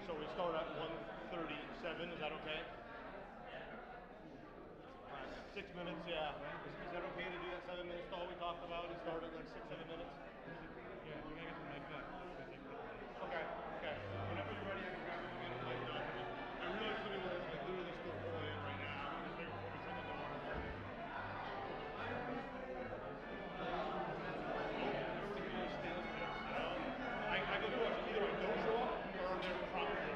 So we start at 1:37, is that okay? 6 minutes, yeah. Is that okay to do that 7 minute stall we talked about and start at like 6-7 minutes? Yeah, we gotta get the mic back. Okay, okay. Whenever you're ready, I can grab it and get it mic'd up. I realize that we're like literally still pulling in right now. I'm just making sure we shut the door. I can do it. Either I don't show up or they're probably.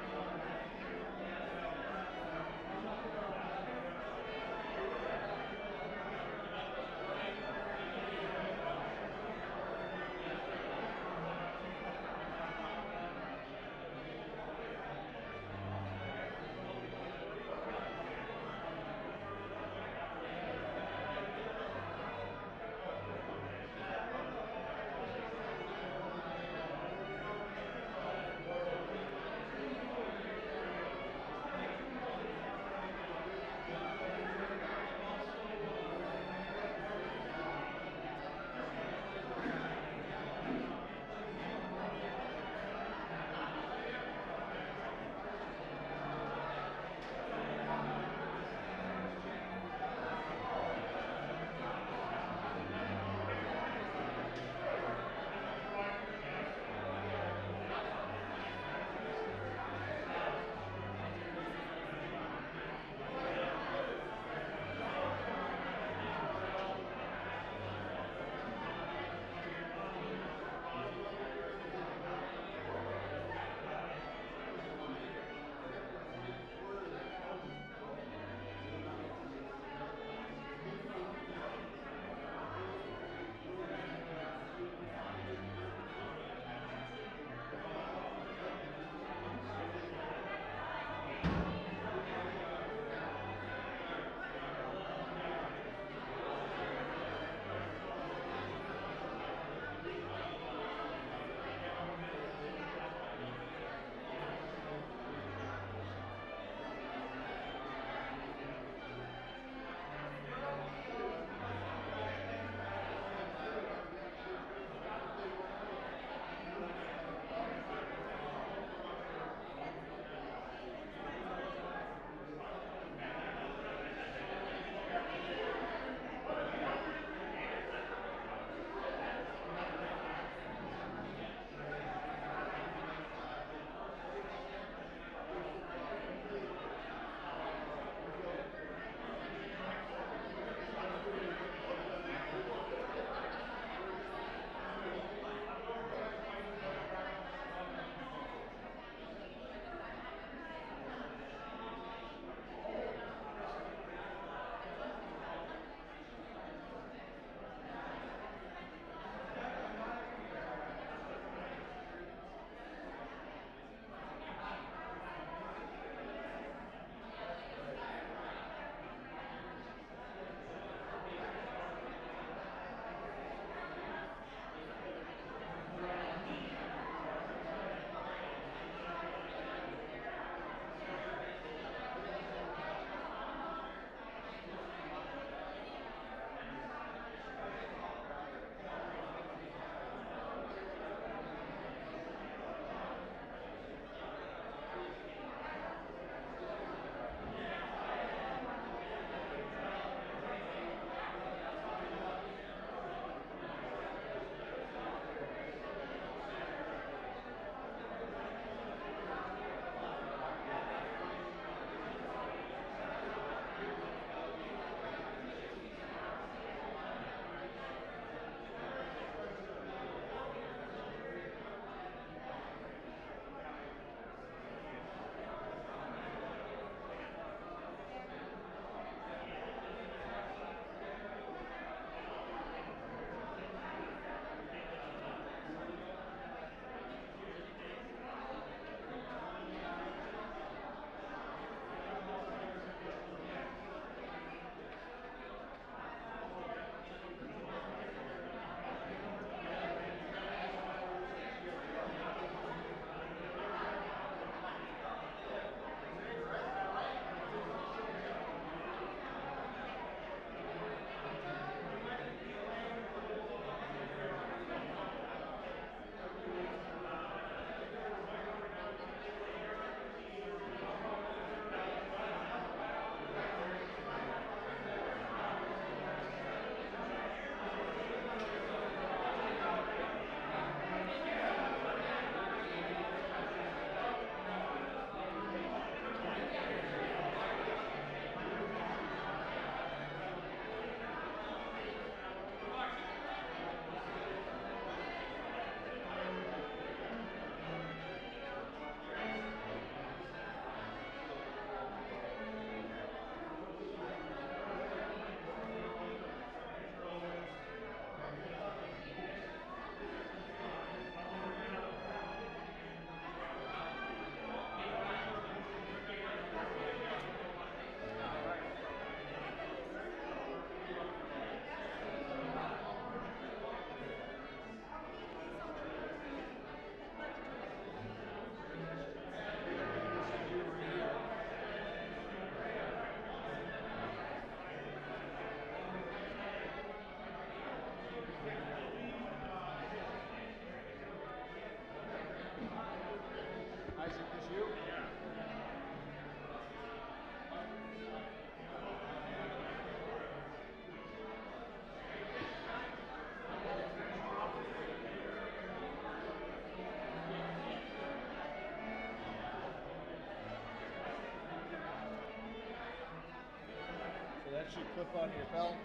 clip on your belt.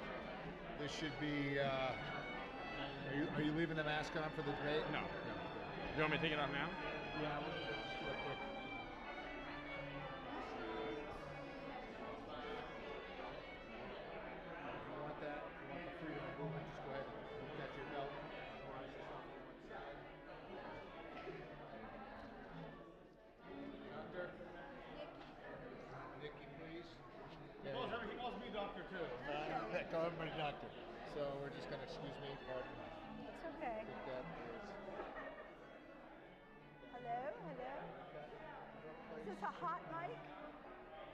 This should be. Are you leaving the mask on for the debate? No. You want me to take it off now? Yeah, we'll just do it quick. If you want that, if you want the freedom of movement, just go ahead and catch your belt. Rise this off to one side. Doctor? Niki, please. He calls me doctor too. Call everybody doctor. So we're just going to, excuse me, pardon. It's okay. I think that is. Hello, hello. Is this a hot mic?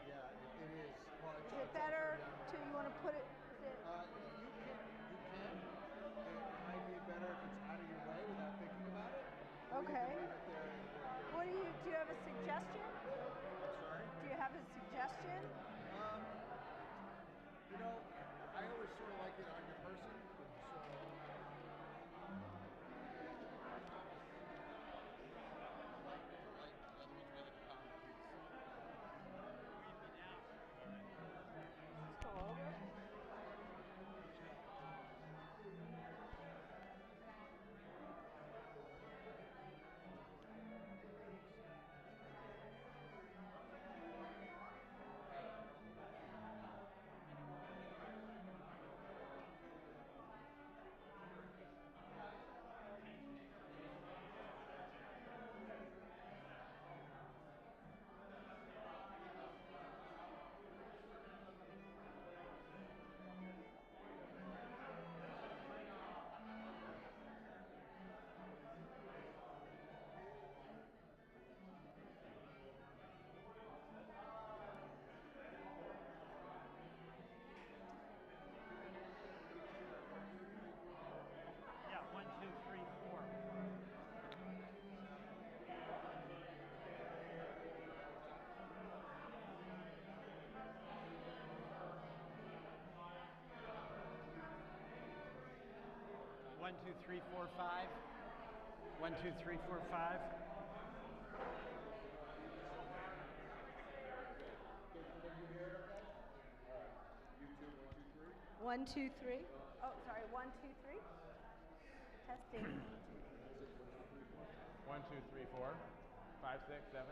Yeah, it is. Well, Is it better to, you want to put it? You can. It might be better if it's out of your way without thinking about it. Okay. You can leave it there and work What do you have a suggestion? Sorry? Do you have a suggestion? You know, I always sort of like it on your person, so. Let's go over. Yeah, 1, 2, 3, 4. One, two, three, four, 5. 1, 2, 3, 4, 5. One, two, three. Oh, sorry. 1, 2, 3. Testing. 1, 2, 3, 4, 5, 6, 7.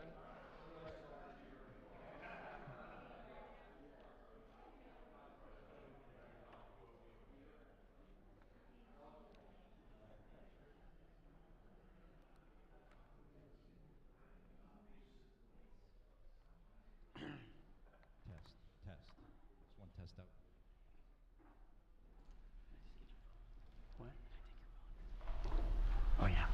Test. Just one test out. What? Oh, yeah.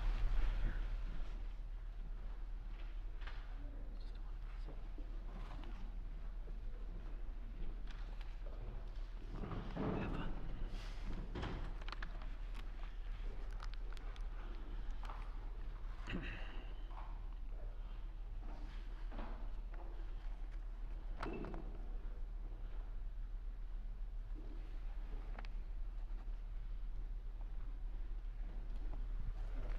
Have fun.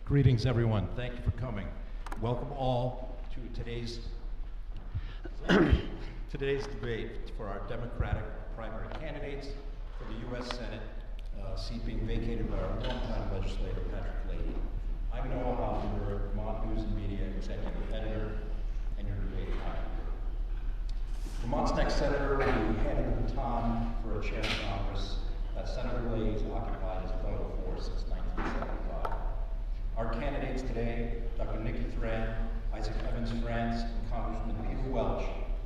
Greetings, everyone. Thank you for coming. Welcome all to today's debate for our Democratic primary candidates for the U.S. Senate, seat being vacated by our longtime legislator, Patrick Leahy. I'm Noah Hoffman, Vermont News Media executive editor, and your debate pioneer. Vermont's next senator will be handed the baton for a chair of Congress that Senator Leahy has occupied as vital force since 1975. Our candidates today, Dr. Niki Thran, Isaac Evans-Frantz, and Congressman Peter Welch,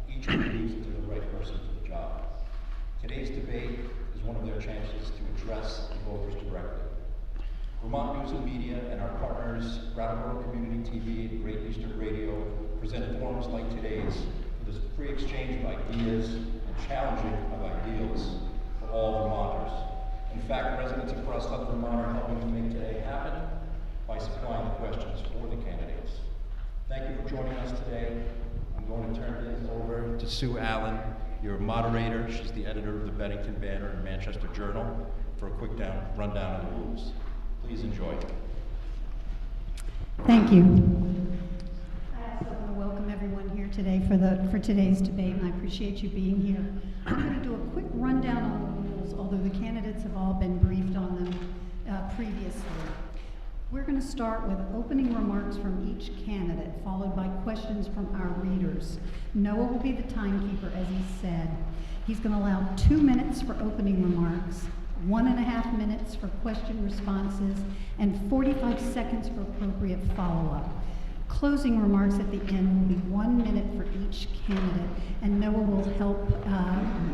each believes that they're the right person for the job. Today's debate is one of their chances to address the voters directly. Vermont News Media and our partners, Brattleboro Community TV and Great Eastern Radio, present forums like today's for the free exchange of ideas and challenging of ideals for all Vermonters. In fact, residents across Southern Vermont are helping to make today happen by supplying the questions for the candidates. Thank you for joining us today. I'm going to turn things over to Sue Allen, your moderator. She's the editor of the Bennington Banner and Manchester Journal, for a quick rundown of the rules. Please enjoy. Thank you. I also want to welcome everyone here today for today's debate, and I appreciate you being here. I'm going to do a quick rundown on the rules, although the candidates have all been briefed on them previously. We're going to start with opening remarks from each candidate, followed by questions from our readers. Noah will be the timekeeper, as he said. He's going to allow 2 minutes for opening remarks, 1.5 minutes for question responses, and 45 seconds for appropriate follow-up. Closing remarks at the end will be 1 minute for each candidate, and Noah will help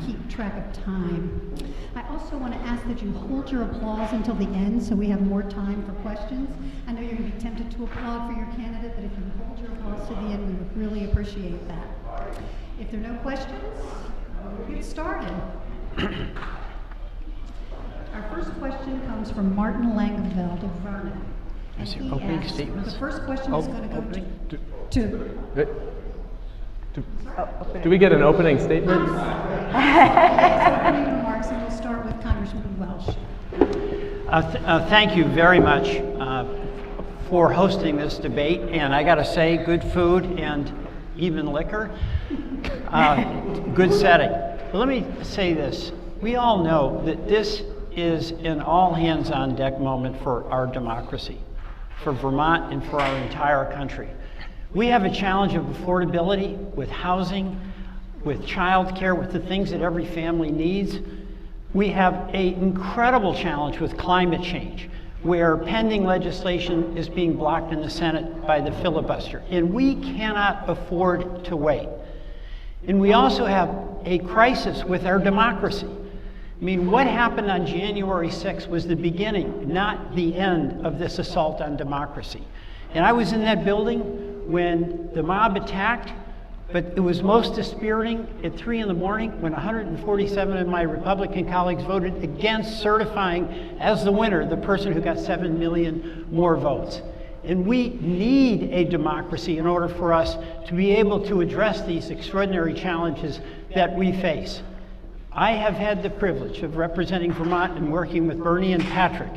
keep track of time. I also want to ask that you hold your applause until the end so we have more time for questions. I know you're going to be tempted to applaud for your candidate, but if you hold your applause to the end, we would really appreciate that. If there are no questions, we'll get started. Our first question comes from Martin Langeveld of Vernon. Is there opening statements? The first question is going to go to Do we get an opening statement? opening remarks, and we'll start with Congressman Welch. Thank you very much for hosting this debate, and I got to say, good food and even liquor, good setting. But let me say this. We all know that this is an all-hands-on-deck moment for our democracy, for Vermont and for our entire country. We have a challenge of affordability with housing, with childcare, with the things that every family needs. We have an incredible challenge with climate change, where pending legislation is being blocked in the Senate by the filibuster, and we cannot afford to wait. And we also have a crisis with our democracy. I mean, what happened on January 6th was the beginning, not the end of this assault on democracy. And I was in that building when the mob attacked, but it was most dispiriting at 3 in the morning when 147 of my Republican colleagues voted against certifying as the winner the person who got 7 million more votes. And we need a democracy in order for us to be able to address these extraordinary challenges that we face. I have had the privilege of representing Vermont and working with Bernie and Patrick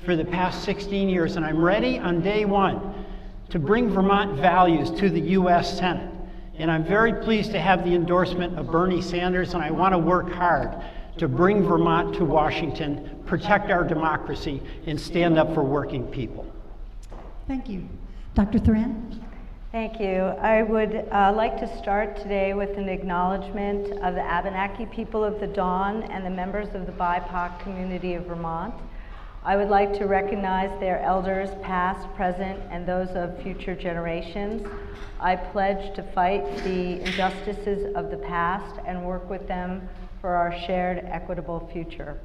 for the past 16 years, and I'm ready on day one to bring Vermont values to the U.S. Senate. And I'm very pleased to have the endorsement of Bernie Sanders, and I want to work hard to bring Vermont to Washington, protect our democracy, and stand up for working people. Thank you. Dr. Thran? Thank you. I would like to start today with an acknowledgement of the Abenaki people of the Dawn and the members of the BIPOC community of Vermont. I would like to recognize their elders past, present, and those of future generations. I pledge to fight the injustices of the past and work with them for our shared equitable future.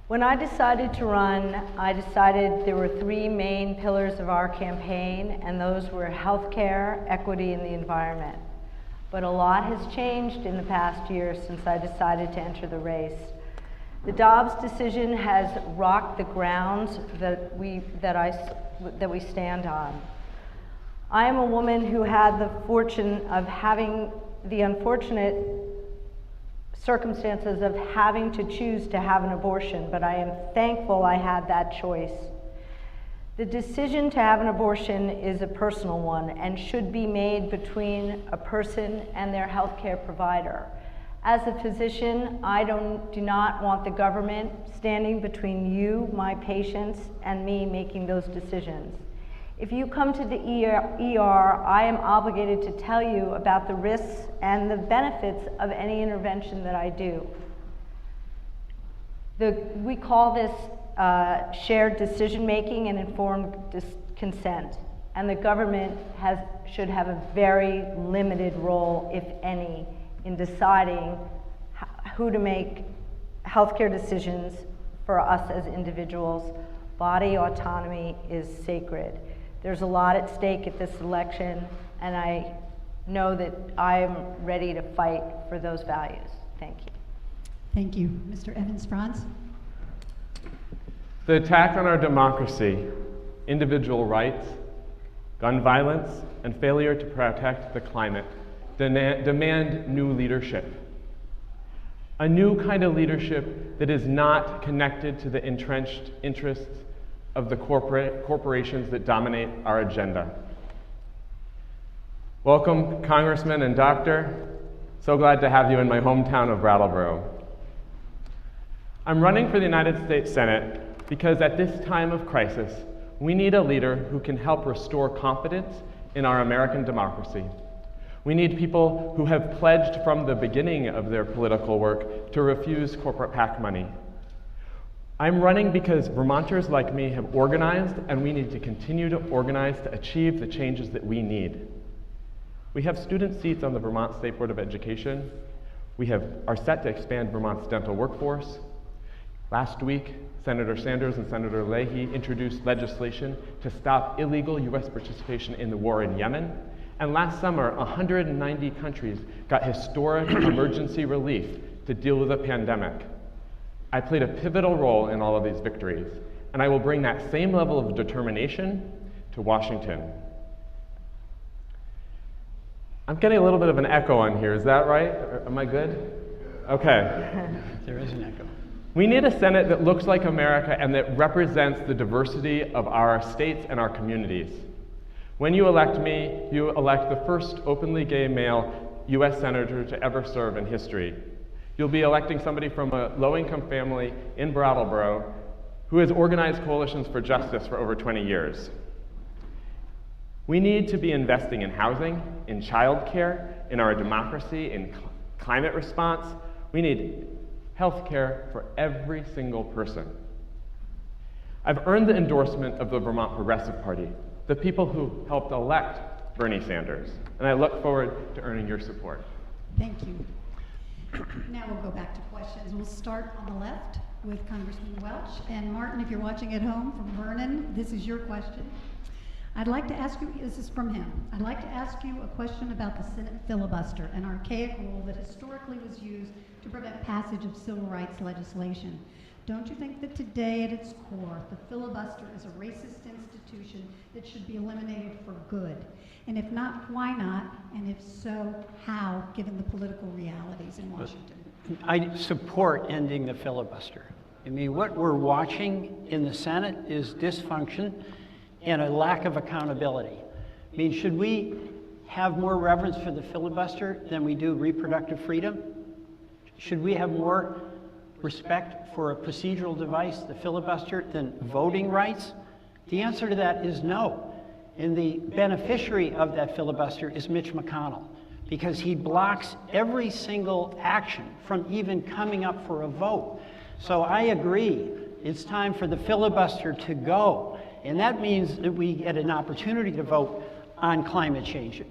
When I decided to run, I decided there were 3 main pillars of our campaign, and those were healthcare, equity, and the environment. But a lot has changed in the past year since I decided to enter the race. The Dobbs decision has rocked the grounds that we stand on. I am a woman who had the fortune of having the unfortunate circumstances of having to choose to have an abortion, but I am thankful I had that choice. The decision to have an abortion is a personal one and should be made between a person and their healthcare provider. As a physician, I do not want the government standing between you, my patients, and me making those decisions. If you come to the ER, I am obligated to tell you about the risks and the benefits of any intervention that I do. We call this shared decision-making and informed consent, and the government should have a very limited role, if any, in deciding who to make healthcare decisions for us as individuals. Body autonomy is sacred. There's a lot at stake at this election, and I know that I'm ready to fight for those values. Thank you. Thank you. Mr. Evans-Frantz? The attack on our democracy, individual rights, gun violence, and failure to protect the climate demand new leadership. A new kind of leadership that is not connected to the entrenched interests of the corporations that dominate our agenda. Welcome, Congressman and Doctor. So glad to have you in my hometown of Brattleboro. I'm running for the United States Senate because at this time of crisis, we need a leader who can help restore confidence in our American democracy. We need people who have pledged from the beginning of their political work to refuse corporate PAC money. I'm running because Vermonters like me have organized, and we need to continue to organize to achieve the changes that we need. We have student seats on the Vermont State Board of Education. We are set to expand Vermont's dental workforce. Last week, Senator Sanders and Senator Leahy introduced legislation to stop illegal U.S. participation in the war in Yemen. And last summer, 190 countries got historic emergency relief to deal with the pandemic. I played a pivotal role in all of these victories, and I will bring that same level of determination to Washington. I'm getting a little bit of an echo on here, is that right? Am I good? Okay. There is an echo. We need a Senate that looks like America and that represents the diversity of our states and our communities. When you elect me, you elect the first openly gay male U.S. Senator to ever serve in history. You'll be electing somebody from a low-income family in Brattleboro who has organized coalitions for justice for over 20 years. We need to be investing in housing, in childcare, in our democracy, in climate response. We need health care for every single person. I've earned the endorsement of the Vermont Progressive Party, the people who helped elect Bernie Sanders, and I look forward to earning your support. Thank you. Now we'll go back to questions. We'll start on the left with Congressman Welch. And Martin, if you're watching at home from Vernon, this is your question. I'd like to ask you, this is from him, I'd like to ask you a question about the Senate filibuster, an archaic rule that historically was used to prevent passage of civil rights legislation. Don't you think that today at its core, the filibuster is a racist institution that should be eliminated for good? And if not, why not? And if so, how, given the political realities in Washington? I support ending the filibuster. I mean, what we're watching in the Senate is dysfunction and a lack of accountability. I mean, should we have more reverence for the filibuster than we do reproductive freedom? Should we have more respect for a procedural device, the filibuster, than voting rights? The answer to that is no. And the beneficiary of that filibuster is Mitch McConnell, because he blocks every single action from even coming up for a vote. So I agree, it's time for the filibuster to go. And that means that we get an opportunity to vote on climate change.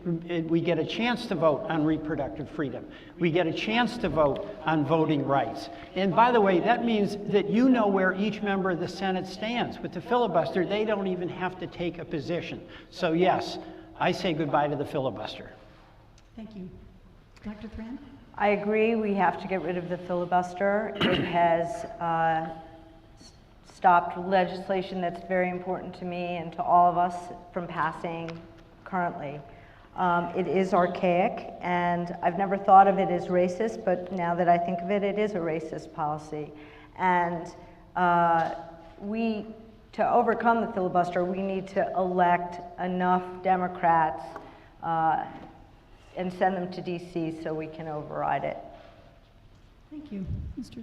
We get a chance to vote on reproductive freedom. We get a chance to vote on voting rights. And by the way, that means that you know where each member of the Senate stands. With the filibuster, they don't even have to take a position. So yes, I say goodbye to the filibuster. Thank you. Dr. Thran? I agree, we have to get rid of the filibuster. It has stopped legislation that's very important to me and to all of us from passing currently. It is archaic, and I've never thought of it as racist, but now that I think of it, it is a racist policy. And to overcome the filibuster, we need to elect enough Democrats and send them to DC so we can override it. Thank you. Mr.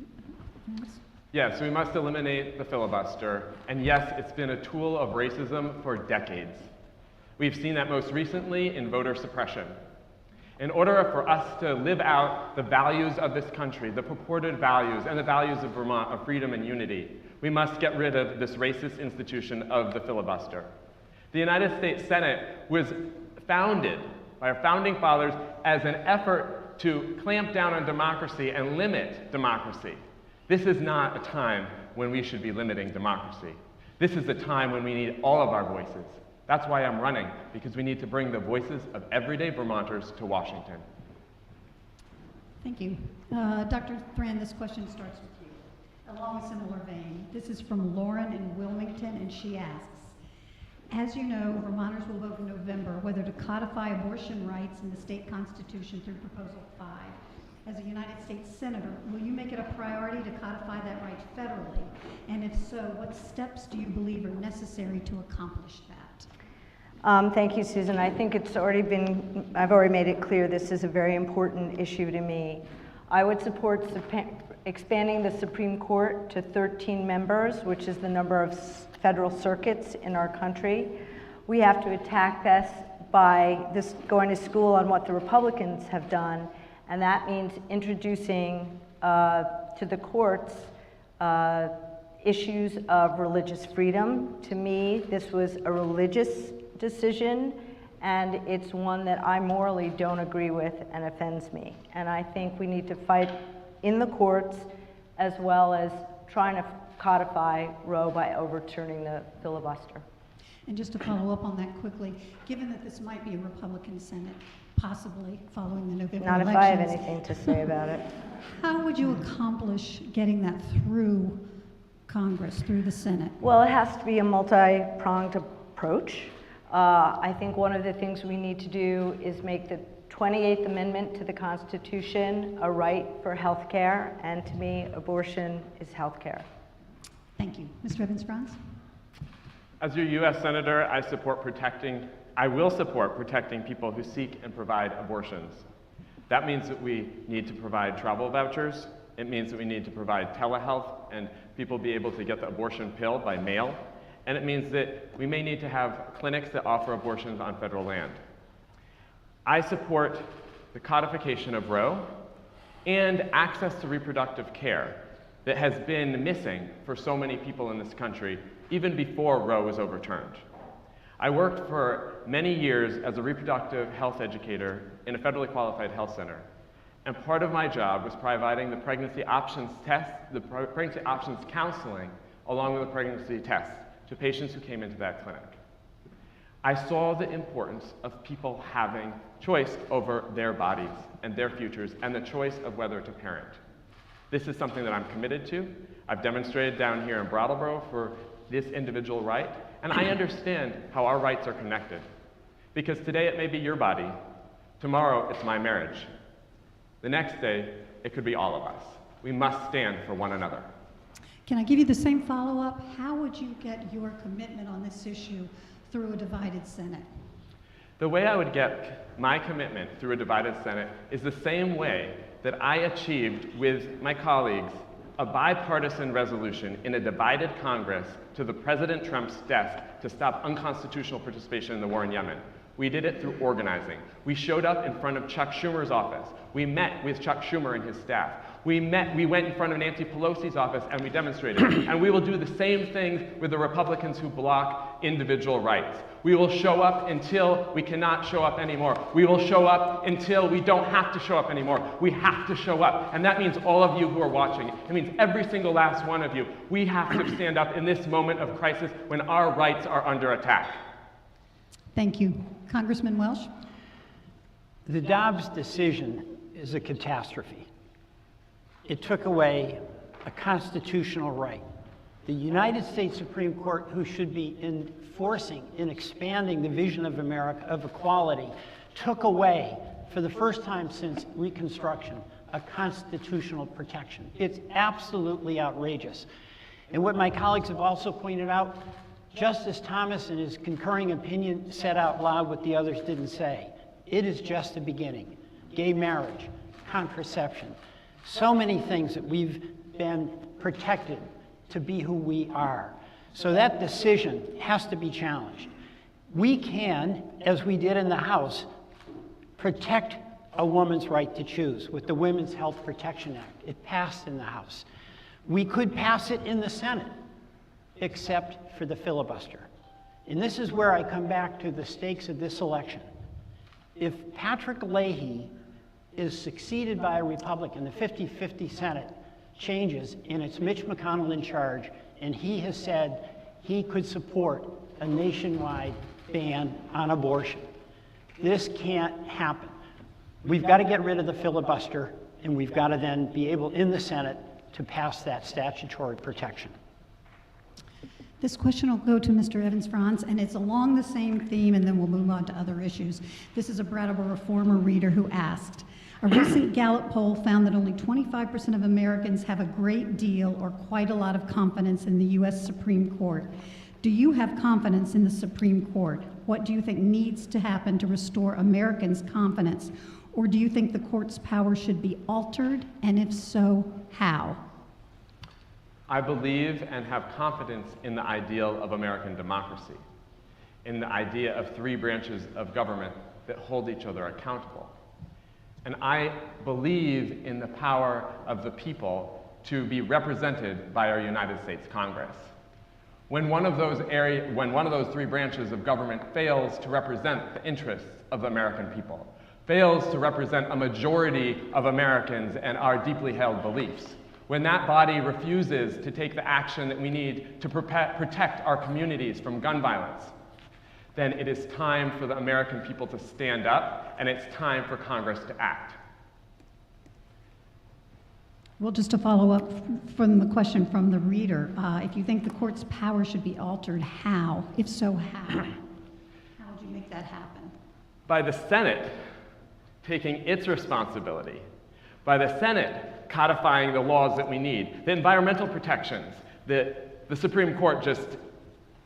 Evans? Yes, we must eliminate the filibuster. And yes, it's been a tool of racism for decades. We've seen that most recently in voter suppression. In order for us to live out the values of this country, the purported values and the values of Vermont of freedom and unity, we must get rid of this racist institution of the filibuster. The United States Senate was founded by our founding fathers as an effort to clamp down on democracy and limit democracy. This is not a time when we should be limiting democracy. This is a time when we need all of our voices. That's why I'm running, because we need to bring the voices of everyday Vermonters to Washington. Thank you. Dr. Thran, this question starts with you. Along a similar vein, this is from Lauren in Wilmington, and she asks, as you know, Vermonters will vote in November whether to codify abortion rights in the state constitution through Proposal 5. As a United States Senator, will you make it a priority to codify that right federally? And if so, what steps do you believe are necessary to accomplish that? Thank you, Susan. I think I've already made it clear this is a very important issue to me. I would support expanding the Supreme Court to 13 members, which is the number of federal circuits in our country. We have to attack this by going to school on what the Republicans have done, and that means introducing to the courts issues of religious freedom. To me, this was a religious decision, and it's one that I morally don't agree with and offends me. And I think we need to fight in the courts as well as trying to codify Roe by overturning the filibuster. And just to follow up on that quickly, given that this might be a Republican Senate, possibly following the November Not elections. if I have anything to say about it. How would you accomplish getting that through Congress, through the Senate? Well, it has to be a multi-pronged approach. I think one of the things we need to do is make the 28th Amendment to the Constitution a right for health care, and to me, abortion is health care. Thank you. Mr. Evans-Frantz? As your U.S. Senator, I will support protecting people who seek and provide abortions. That means that we need to provide travel vouchers. It means that we need to provide telehealth and people be able to get the abortion pill by mail. And it means that we may need to have clinics that offer abortions on federal land. I support the codification of Roe and access to reproductive care that has been missing for so many people in this country, even before Roe was overturned. I worked for many years as a reproductive health educator in a federally qualified health center. And part of my job was providing the pregnancy options test, the pregnancy options counseling, along with the pregnancy tests to patients who came into that clinic. I saw the importance of people having choice over their bodies and their futures and the choice of whether to parent. This is something that I'm committed to. I've demonstrated down here in Brattleboro for this individual right, and I understand how our rights are connected. Because today it may be your body, tomorrow it's my marriage. The next day, it could be all of us. We must stand for one another. Can I give you the same follow-up? How would you get your commitment on this issue through a divided Senate? The way I would get my commitment through a divided Senate is the same way that I achieved with my colleagues a bipartisan resolution in a divided Congress to the President Trump's desk to stop unconstitutional participation in the war in Yemen. We did it through organizing. We showed up in front of Chuck Schumer's office. We met with Chuck Schumer and his staff. We went in front of Nancy Pelosi's office and we demonstrated. And we will do the same things with the Republicans who block individual rights. We will show up until we cannot show up anymore. We will show up until we don't have to show up anymore. We have to show up. And that means all of you who are watching. It means every single last one of you. We have to stand up in this moment of crisis when our rights are under attack. Thank you. Congressman Welch? The Dobbs decision is a catastrophe. It took away a constitutional right. The United States Supreme Court, who should be enforcing and expanding the vision of America of equality, took away, for the first time since Reconstruction, a constitutional protection. It's absolutely outrageous. And what my colleagues have also pointed out, Justice Thomas in his concurring opinion said out loud what the others didn't say. It is just the beginning. Gay marriage, contraception, so many things that we've been protected to be who we are. So that decision has to be challenged. We can, as we did in the House, protect a woman's right to choose with the Women's Health Protection Act. It passed in the House. We could pass it in the Senate, except for the filibuster. And this is where I come back to the stakes of this election. If Patrick Leahy is succeeded by a Republican, the 50-50 Senate changes, and it's Mitch McConnell in charge, and he has said he could support a nationwide ban on abortion. This can't happen. We've got to get rid of the filibuster, and we've got to then be able, in the Senate, to pass that statutory protection. This question will go to Mr. Evans-Frantz, and it's along the same theme, and then we'll move on to other issues. This is a Brattleboro Reformer reader who asked, a recent Gallup poll found that only 25% of Americans have a great deal or quite a lot of confidence in the U.S. Supreme Court. Do you have confidence in the Supreme Court? What do you think needs to happen to restore Americans' confidence? Or do you think the court's power should be altered? And if so, how? I believe and have confidence in the ideal of American democracy, in the idea of three branches of government that hold each other accountable. And I believe in the power of the people to be represented by our United States Congress. When one of those three branches of government fails to represent the interests of the American people, fails to represent a majority of Americans and our deeply held beliefs, when that body refuses to take the action that we need to protect our communities from gun violence, then it is time for the American people to stand up, and it's time for Congress to act. Well, just to follow up from the question from the reader, if you think the court's power should be altered, how? If so, how? How would you make that happen? By the Senate taking its responsibility, by the Senate codifying the laws that we need, the environmental protections that the Supreme Court just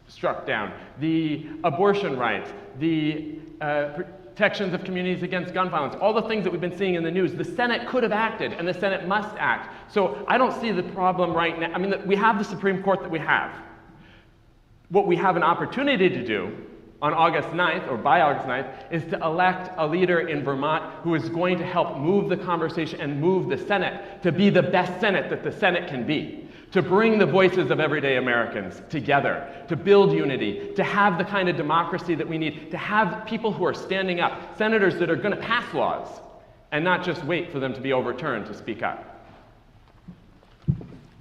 struck down, the abortion rights, the protections of communities against gun violence, all the things that we've been seeing in the news. The Senate could have acted, and the Senate must act. So I don't see the problem right now. I mean, we have the Supreme Court that we have. What we have an opportunity to do on August 9th, or by August 9th, is to elect a leader in Vermont who is going to help move the conversation and move the Senate to be the best Senate that the Senate can be. To bring the voices of everyday Americans together, to build unity, to have the kind of democracy that we need, to have people who are standing up, senators that are going to pass laws, and not just wait for them to be overturned to speak up.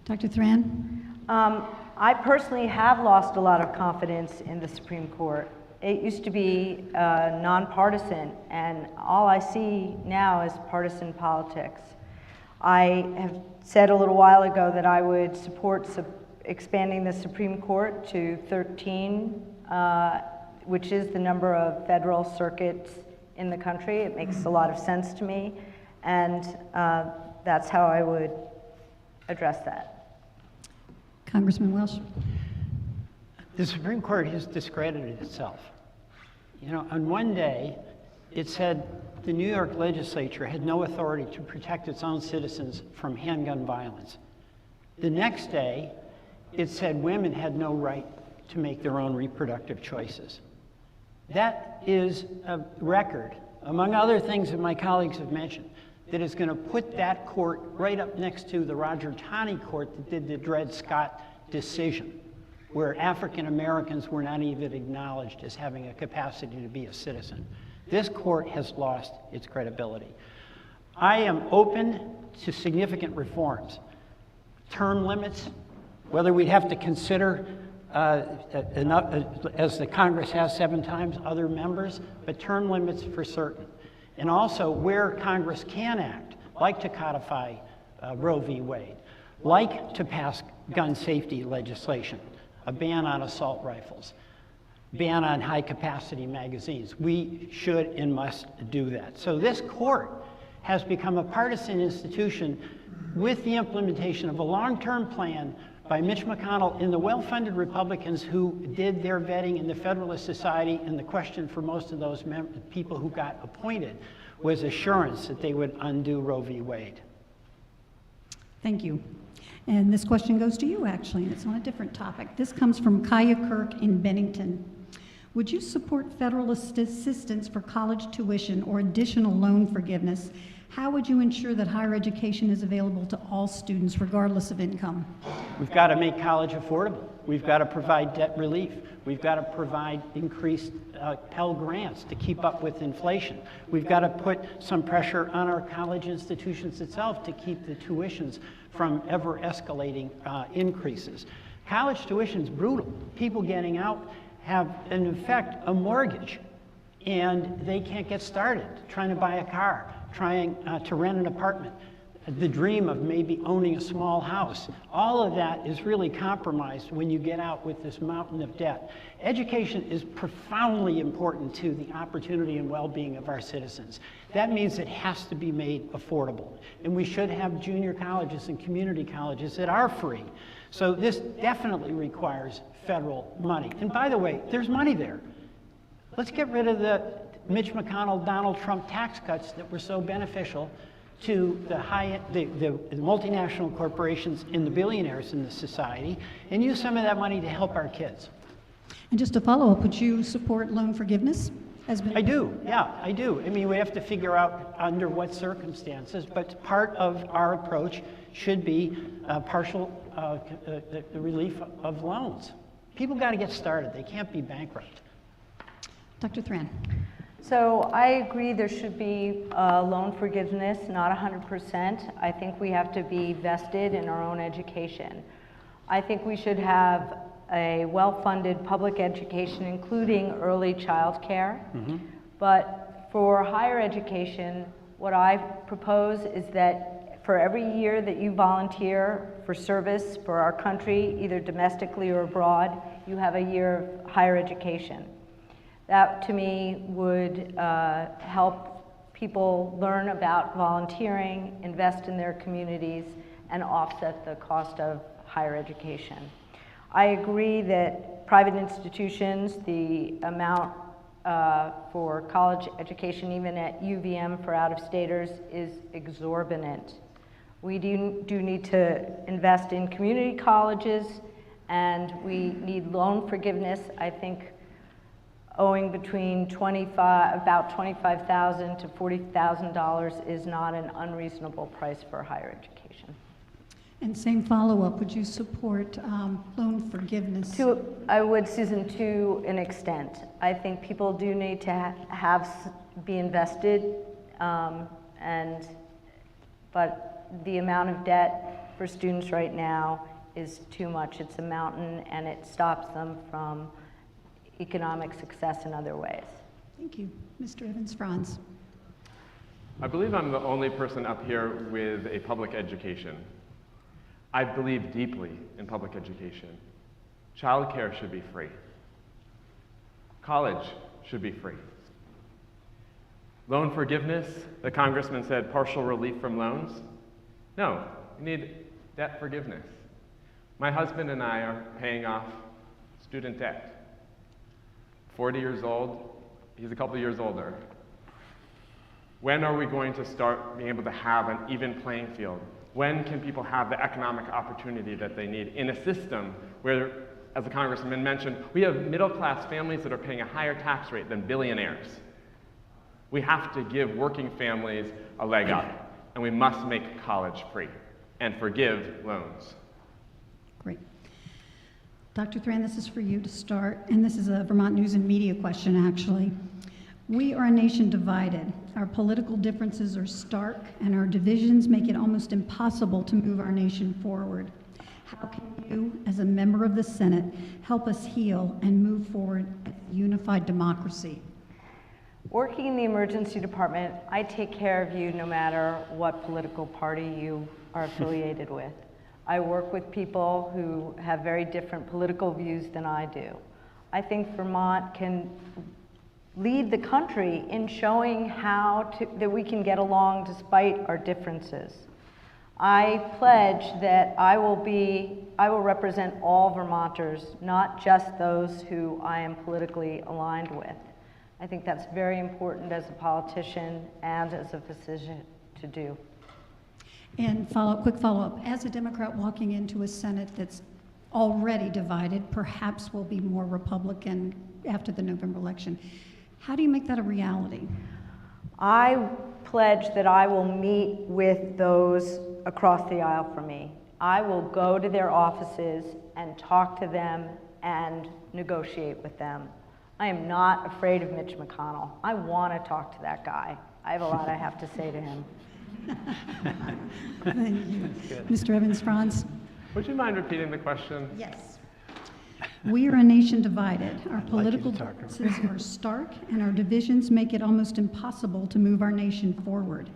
Dr. Thran? I personally have lost a lot of confidence in the Supreme Court. It used to be nonpartisan, and all I see now is partisan politics. I have said a little while ago that I would support expanding the Supreme Court to 13, which is the number of federal circuits in the country. It makes a lot of sense to me, and that's how I would address that. Congressman Welch? The Supreme Court has discredited itself. You know, on one day, it said the New York legislature had no authority to protect its own citizens from handgun violence. The next day, it said women had no right to make their own reproductive choices. That is a record, among other things that my colleagues have mentioned, that is going to put that court right up next to the Roger Taney court that did the Dred Scott decision, where African Americans were not even acknowledged as having a capacity to be a citizen. This court has lost its credibility. I am open to significant reforms. Term limits, whether we have to consider, as the Congress has 7 times, other members, but term limits for certain. And also where Congress can act, like to codify Roe v. Wade, like to pass gun safety legislation, a ban on assault rifles, ban on high-capacity magazines. We should and must do that. So this court has become a partisan institution with the implementation of a long-term plan by Mitch McConnell and the well-funded Republicans who did their vetting in the Federalist Society, and the question for most of those people who got appointed was assurance that they would undo Roe v. Wade. Thank you. And this question goes to you, actually, and it's on a different topic. This comes from Kaya Kirk in Bennington. Would you support federal assistance for college tuition or additional loan forgiveness? How would you ensure that higher education is available to all students, regardless of income? We've got to make college affordable. We've got to provide debt relief. We've got to provide increased Pell Grants to keep up with inflation. We've got to put some pressure on our college institutions itself to keep the tuitions from ever escalating increases. College tuition's brutal. People getting out have, in effect, a mortgage, and they can't get started trying to buy a car, trying to rent an apartment, the dream of maybe owning a small house. All of that is really compromised when you get out with this mountain of debt. Education is profoundly important to the opportunity and well-being of our citizens. That means it has to be made affordable. And we should have junior colleges and community colleges that are free. So this definitely requires federal money. And by the way, there's money there. Let's get rid of the Mitch McConnell, Donald Trump tax cuts that were so beneficial to the multinational corporations and the billionaires in the society, and use some of that money to help our kids. And just to follow up, would you support loan forgiveness? I do, yeah, I do. I mean, we have to figure out under what circumstances, but part of our approach should be partial the relief of loans. People got to get started. They can't be bankrupt. Dr. Thran. So I agree there should be loan forgiveness, not 100%. I think we have to be vested in our own education. I think we should have a well-funded public education, including early child care. But for higher education, what I propose is that for every year that you volunteer for service for our country, either domestically or abroad, you have a year of higher education. That, to me, would help people learn about volunteering, invest in their communities, and offset the cost of higher education. I agree that private institutions, the amount for college education, even at UVM for out-of-staters, is exorbitant. We do need to invest in community colleges, and we need loan forgiveness. I think owing between about $25,000 to $40,000 is not an unreasonable price for higher education. And same follow-up, would you support loan forgiveness? I would, Susan, to an extent. I think people do need to be invested, but the amount of debt for students right now is too much. It's a mountain, and it stops them from economic success in other ways. Thank you. Mr. Evans-Frantz. I believe I'm the only person up here with a public education. I believe deeply in public education. Childcare should be free. College should be free. Loan forgiveness, the congressman said partial relief from loans. No, we need debt forgiveness. My husband and I are paying off student debt. 40 years old, he's a couple years older. When are we going to start being able to have an even playing field? When can people have the economic opportunity that they need in a system where, as the congressman mentioned, we have middle-class families that are paying a higher tax rate than billionaires? We have to give working families a leg up, and we must make college free and forgive loans. Great. Dr. Thran, this is for you to start, and this is a Vermont News and Media question, actually. We are a nation divided. Our political differences are stark, and our divisions make it almost impossible to move our nation forward. How can you, as a member of the Senate, help us heal and move forward as a unified democracy? Working in the emergency department, I take care of you no matter what political party you are affiliated with. I work with people who have very different political views than I do. I think Vermont can lead the country in showing that we can get along despite our differences. I pledge that I will represent all Vermonters, not just those who I am politically aligned with. I think that's very important as a politician and as a physician to do. And quick follow-up, as a Democrat walking into a Senate that's already divided, perhaps will be more Republican after the November election, how do you make that a reality? I pledge that I will meet with those across the aisle from me. I will go to their offices and talk to them and negotiate with them. I am not afraid of Mitch McConnell. I want to talk to that guy. I have a lot I have to say to him. Thank you. Mr. Evans-Frantz? Would you mind repeating the question? Yes. We are a nation divided. Our political differences are stark, and our divisions make it almost impossible to move our nation forward.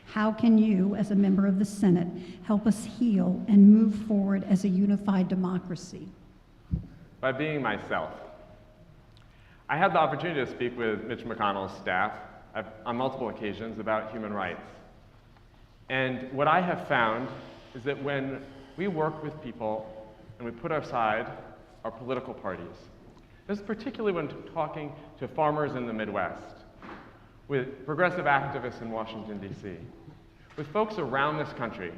How can you, as a member of the Senate, help us heal and move forward as a unified democracy? By being myself. I had the opportunity to speak with Mitch McConnell's staff on multiple occasions about human rights. And what I have found is that when we work with people and we put aside our political parties, This is particularly when talking to farmers in the Midwest, with progressive activists in Washington, D.C., with folks around this country.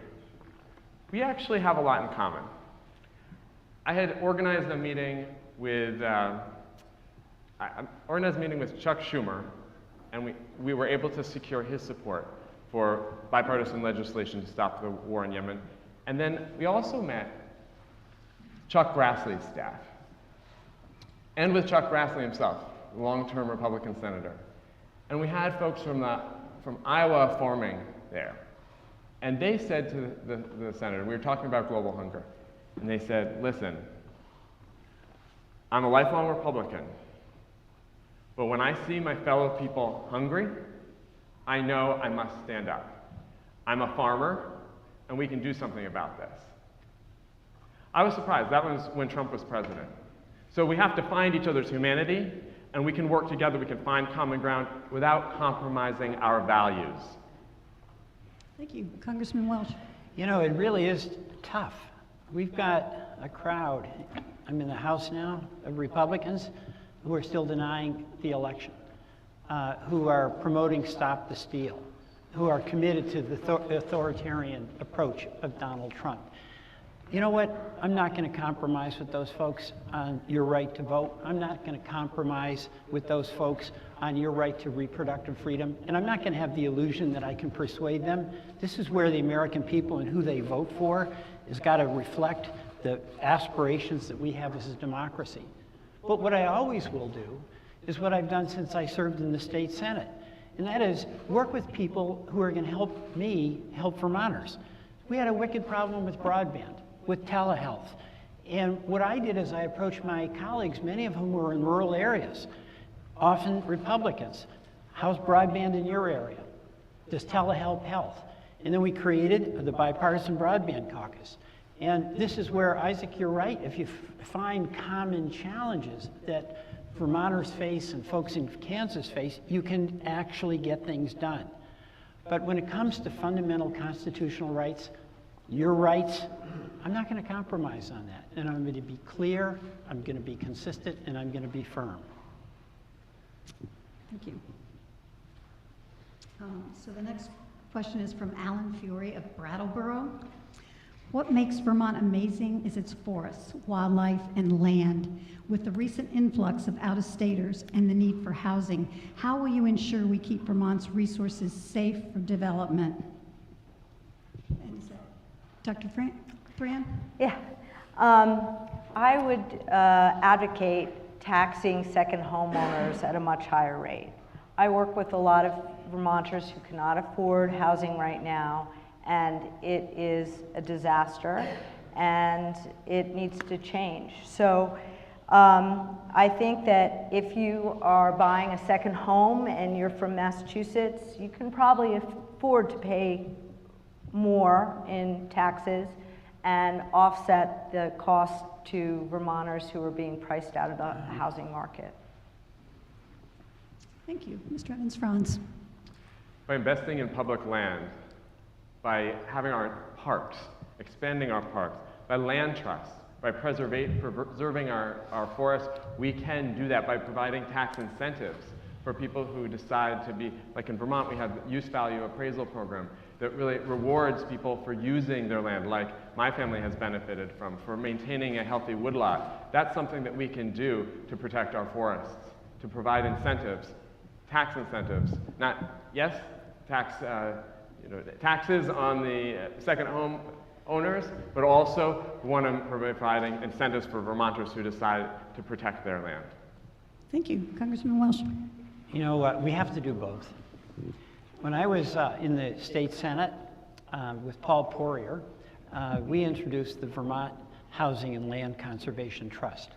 We actually have a lot in common. I had organized a meeting with Chuck Schumer, and we were able to secure his support for bipartisan legislation to stop the war in Yemen. And then we also met Chuck Grassley's staff, and with Chuck Grassley himself, long-term Republican senator. And we had folks from Iowa farming there. And they said to the senator, we were talking about global hunger, and they said, listen, I'm a lifelong Republican, but when I see my fellow people hungry, I know I must stand up. I'm a farmer, and we can do something about this. I was surprised. That was when Trump was president. So we have to find each other's humanity, and we can work together. We can find common ground without compromising our values. Thank you. Congressman Welch. You know, it really is tough. We've got a crowd, I'm in the House now, of Republicans who are still denying the election, who are promoting Stop the Steal, who are committed to the authoritarian approach of Donald Trump. You know what? I'm not going to compromise with those folks on your right to vote. I'm not going to compromise with those folks on your right to reproductive freedom. And I'm not going to have the illusion that I can persuade them. This is where the American people and who they vote for has got to reflect the aspirations that we have as a democracy. But what I always will do is what I've done since I served in the state Senate. And that is work with people who are going to help me help Vermonters. We had a wicked problem with broadband, with telehealth. And what I did is I approached my colleagues, many of whom were in rural areas, often Republicans. How's broadband in your area? Does telehealth help? And then we created the Bipartisan Broadband Caucus. And this is where, Isaac, you're right. If you find common challenges that Vermonters face and folks in Kansas face, you can actually get things done. But when it comes to fundamental constitutional rights, your rights, I'm not going to compromise on that. And I'm going to be clear, I'm going to be consistent, and I'm going to be firm. Thank you. So the next question is from Alan Fury of Brattleboro. What makes Vermont amazing is its forests, wildlife, and land. With the recent influx of out-of-staters and the need for housing, how will you ensure we keep Vermont's resources safe for development? And is that Dr. Thran? Yeah. I would advocate taxing second homeowners at a much higher rate. I work with a lot of Vermonters who cannot afford housing right now, and it is a disaster, and it needs to change. So I think that if you are buying a second home and you're from Massachusetts, you can probably afford to pay more in taxes and offset the cost to Vermonters who are being priced out of the housing market. Thank you. Mr. Evans-Frantz. By investing in public land, by having our parks, expanding our parks, by land trusts, by preserving our forests, we can do that by providing tax incentives for people who decide to be, like in Vermont, we have the use value appraisal program that really rewards people for using their land, like my family has benefited from, for maintaining a healthy woodlot. That's something that we can do to protect our forests, to provide incentives, tax incentives, taxes on the second home owners, but also want to providing incentives for Vermonters who decide to protect their land. Thank you. Congressman Welch. You know, we have to do both. When I was in the state Senate with Paul Poirier, we introduced the Vermont Housing and Land Conservation Trust.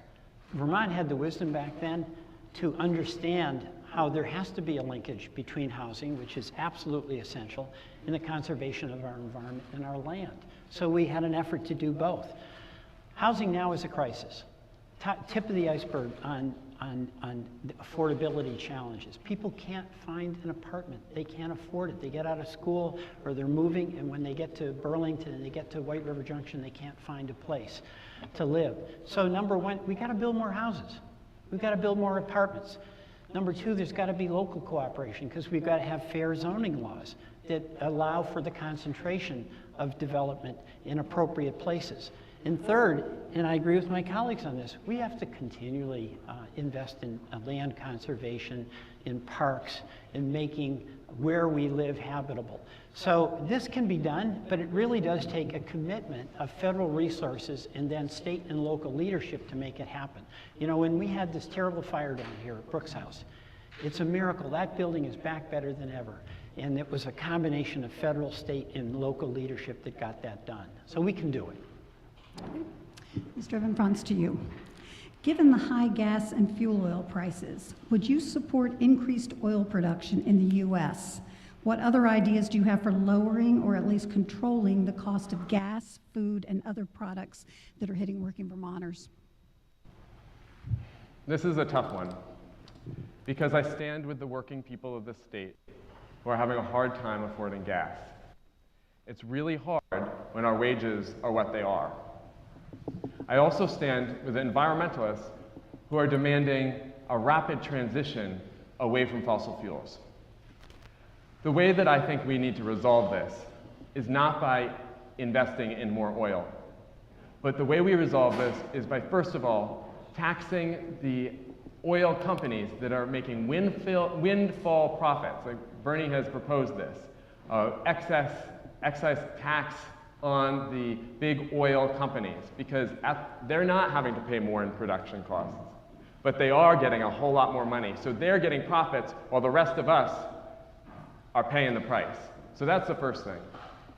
Vermont had the wisdom back then to understand how there has to be a linkage between housing, which is absolutely essential, and the conservation of our environment and our land. So we had an effort to do both. Housing now is a crisis. Tip of the iceberg on the affordability challenges. People can't find an apartment. They can't afford it. They get out of school or they're moving, and when they get to Burlington and they get to White River Junction, they can't find a place to live. So number one, we got to build more houses. We've got to build more apartments. Number two, there's got to be local cooperation because we've got to have fair zoning laws that allow for the concentration of development in appropriate places. And third, and I agree with my colleagues on this, we have to continually invest in land conservation, in parks, in making where we live habitable. So this can be done, but it really does take a commitment of federal resources and then state and local leadership to make it happen. You know, when we had this terrible fire down here at Brooks House, it's a miracle. That building is back better than ever. And it was a combination of federal, state, and local leadership that got that done. So we can do it. Mr. Evans-Frantz, to you. Given the high gas and fuel oil prices, would you support increased oil production in the U.S.? What other ideas do you have for lowering or at least controlling the cost of gas, food, and other products that are hitting working Vermonters? This is a tough one because I stand with the working people of the state who are having a hard time affording gas. It's really hard when our wages are what they are. I also stand with the environmentalists who are demanding a rapid transition away from fossil fuels. The way that I think we need to resolve this is not by investing in more oil, but the way we resolve this is by, first of all, taxing the oil companies that are making windfall profits. Like Bernie has proposed this, excise tax on the big oil companies, because they're not having to pay more in production costs, but they are getting a whole lot more money. So they're getting profits while the rest of us are paying the price. So that's the first thing.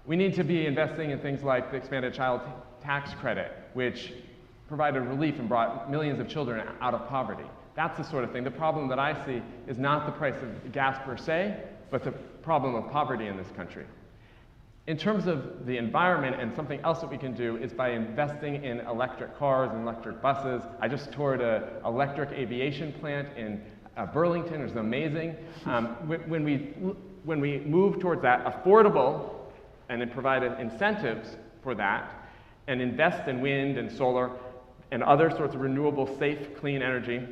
We need to be investing in things like the expanded child tax credit, which provided relief and brought millions of children out of poverty. That's the sort of thing. The problem that I see is not the price of gas per se, but the problem of poverty in this country. In terms of the environment, and something else that we can do is by investing in electric cars and electric buses. I just toured an electric aviation plant in Burlington. It was amazing. When we move towards that affordable and then provide incentives for that and invest in wind and solar and other sorts of renewable, safe, clean energy,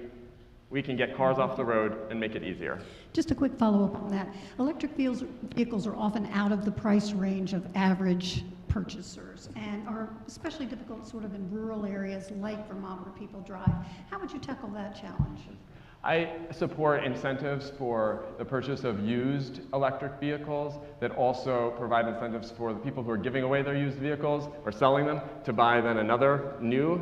we can get cars off the road and make it easier. Just a quick follow-up on that. Electric vehicles are often out of the price range of average purchasers and are especially difficult sort of in rural areas like Vermont where people drive. How would you tackle that challenge? I support incentives for the purchase of used electric vehicles that also provide incentives for the people who are giving away their used vehicles or selling them to buy then another new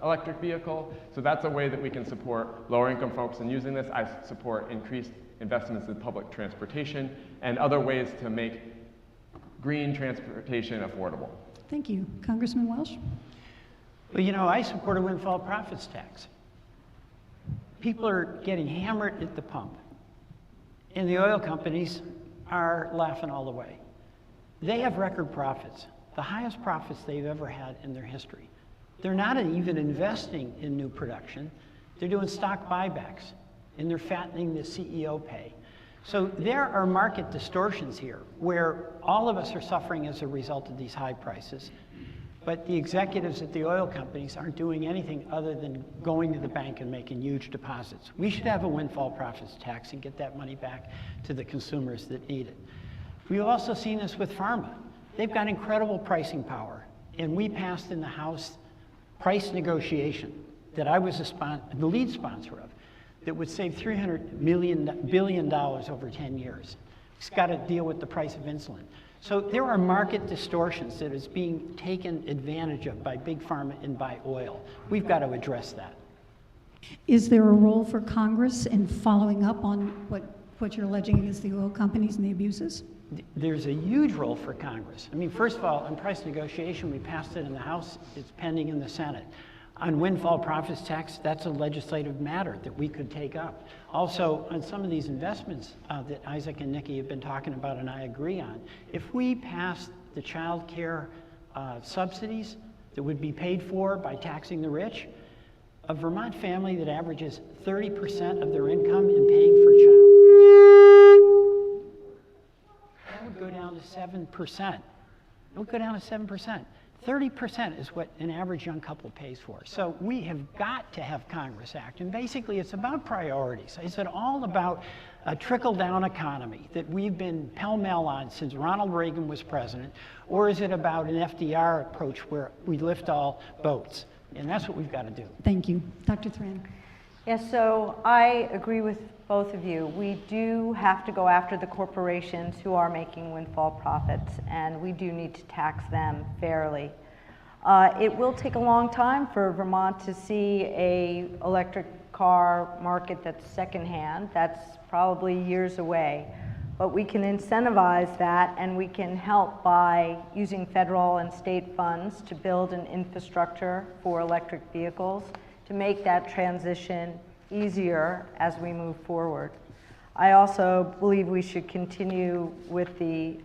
electric vehicle. So that's a way that we can support lower income folks in using this. I support increased investments in public transportation and other ways to make green transportation affordable. Thank you. Congressman Welch? Well, you know, I support a windfall profits tax. People are getting hammered at the pump, and the oil companies are laughing all the way. They have record profits, the highest profits they've ever had in their history. They're not even investing in new production. They're doing stock buybacks, and they're fattening the CEO pay. So there are market distortions here where all of us are suffering as a result of these high prices. But the executives at the oil companies aren't doing anything other than going to the bank and making huge deposits. We should have a windfall profits tax and get that money back to the consumers that need it. We've also seen this with pharma. They've got incredible pricing power. And we passed in the House price negotiation that I was the lead sponsor of that would save $300 billion over 10 years. It's got to deal with the price of insulin. So there are market distortions that is being taken advantage of by big pharma and by oil. We've got to address that. Is there a role for Congress in following up on what you're alleging against the oil companies and the abuses? There's a huge role for Congress. I mean, first of all, on price negotiation, we passed it in the House. It's pending in the Senate. On windfall profits tax, that's a legislative matter that we could take up. Also, on some of these investments that Isaac and Niki have been talking about and I agree on, if we pass the child care subsidies that would be paid for by taxing the rich, a Vermont family that averages 30% of their income in paying for child care, that would go down to 7%. It would go down to 7%. 30% is what an average young couple pays for. So we have got to have Congress act. And basically it's about priorities. Is it all about a trickle-down economy that we've been pell-mell on since Ronald Reagan was president? Or is it about an FDR approach where we lift all boats? And that's what we've got to do. Thank you. Dr. Thran. Yes, so I agree with both of you. We do have to go after the corporations who are making windfall profits, and we do need to tax them fairly. It will take a long time for Vermont to see a electric car market that's secondhand. That's probably years away. But we can incentivize that, and we can help by using federal and state funds to build an infrastructure for electric vehicles to make that transition easier as we move forward. I also believe we should continue with the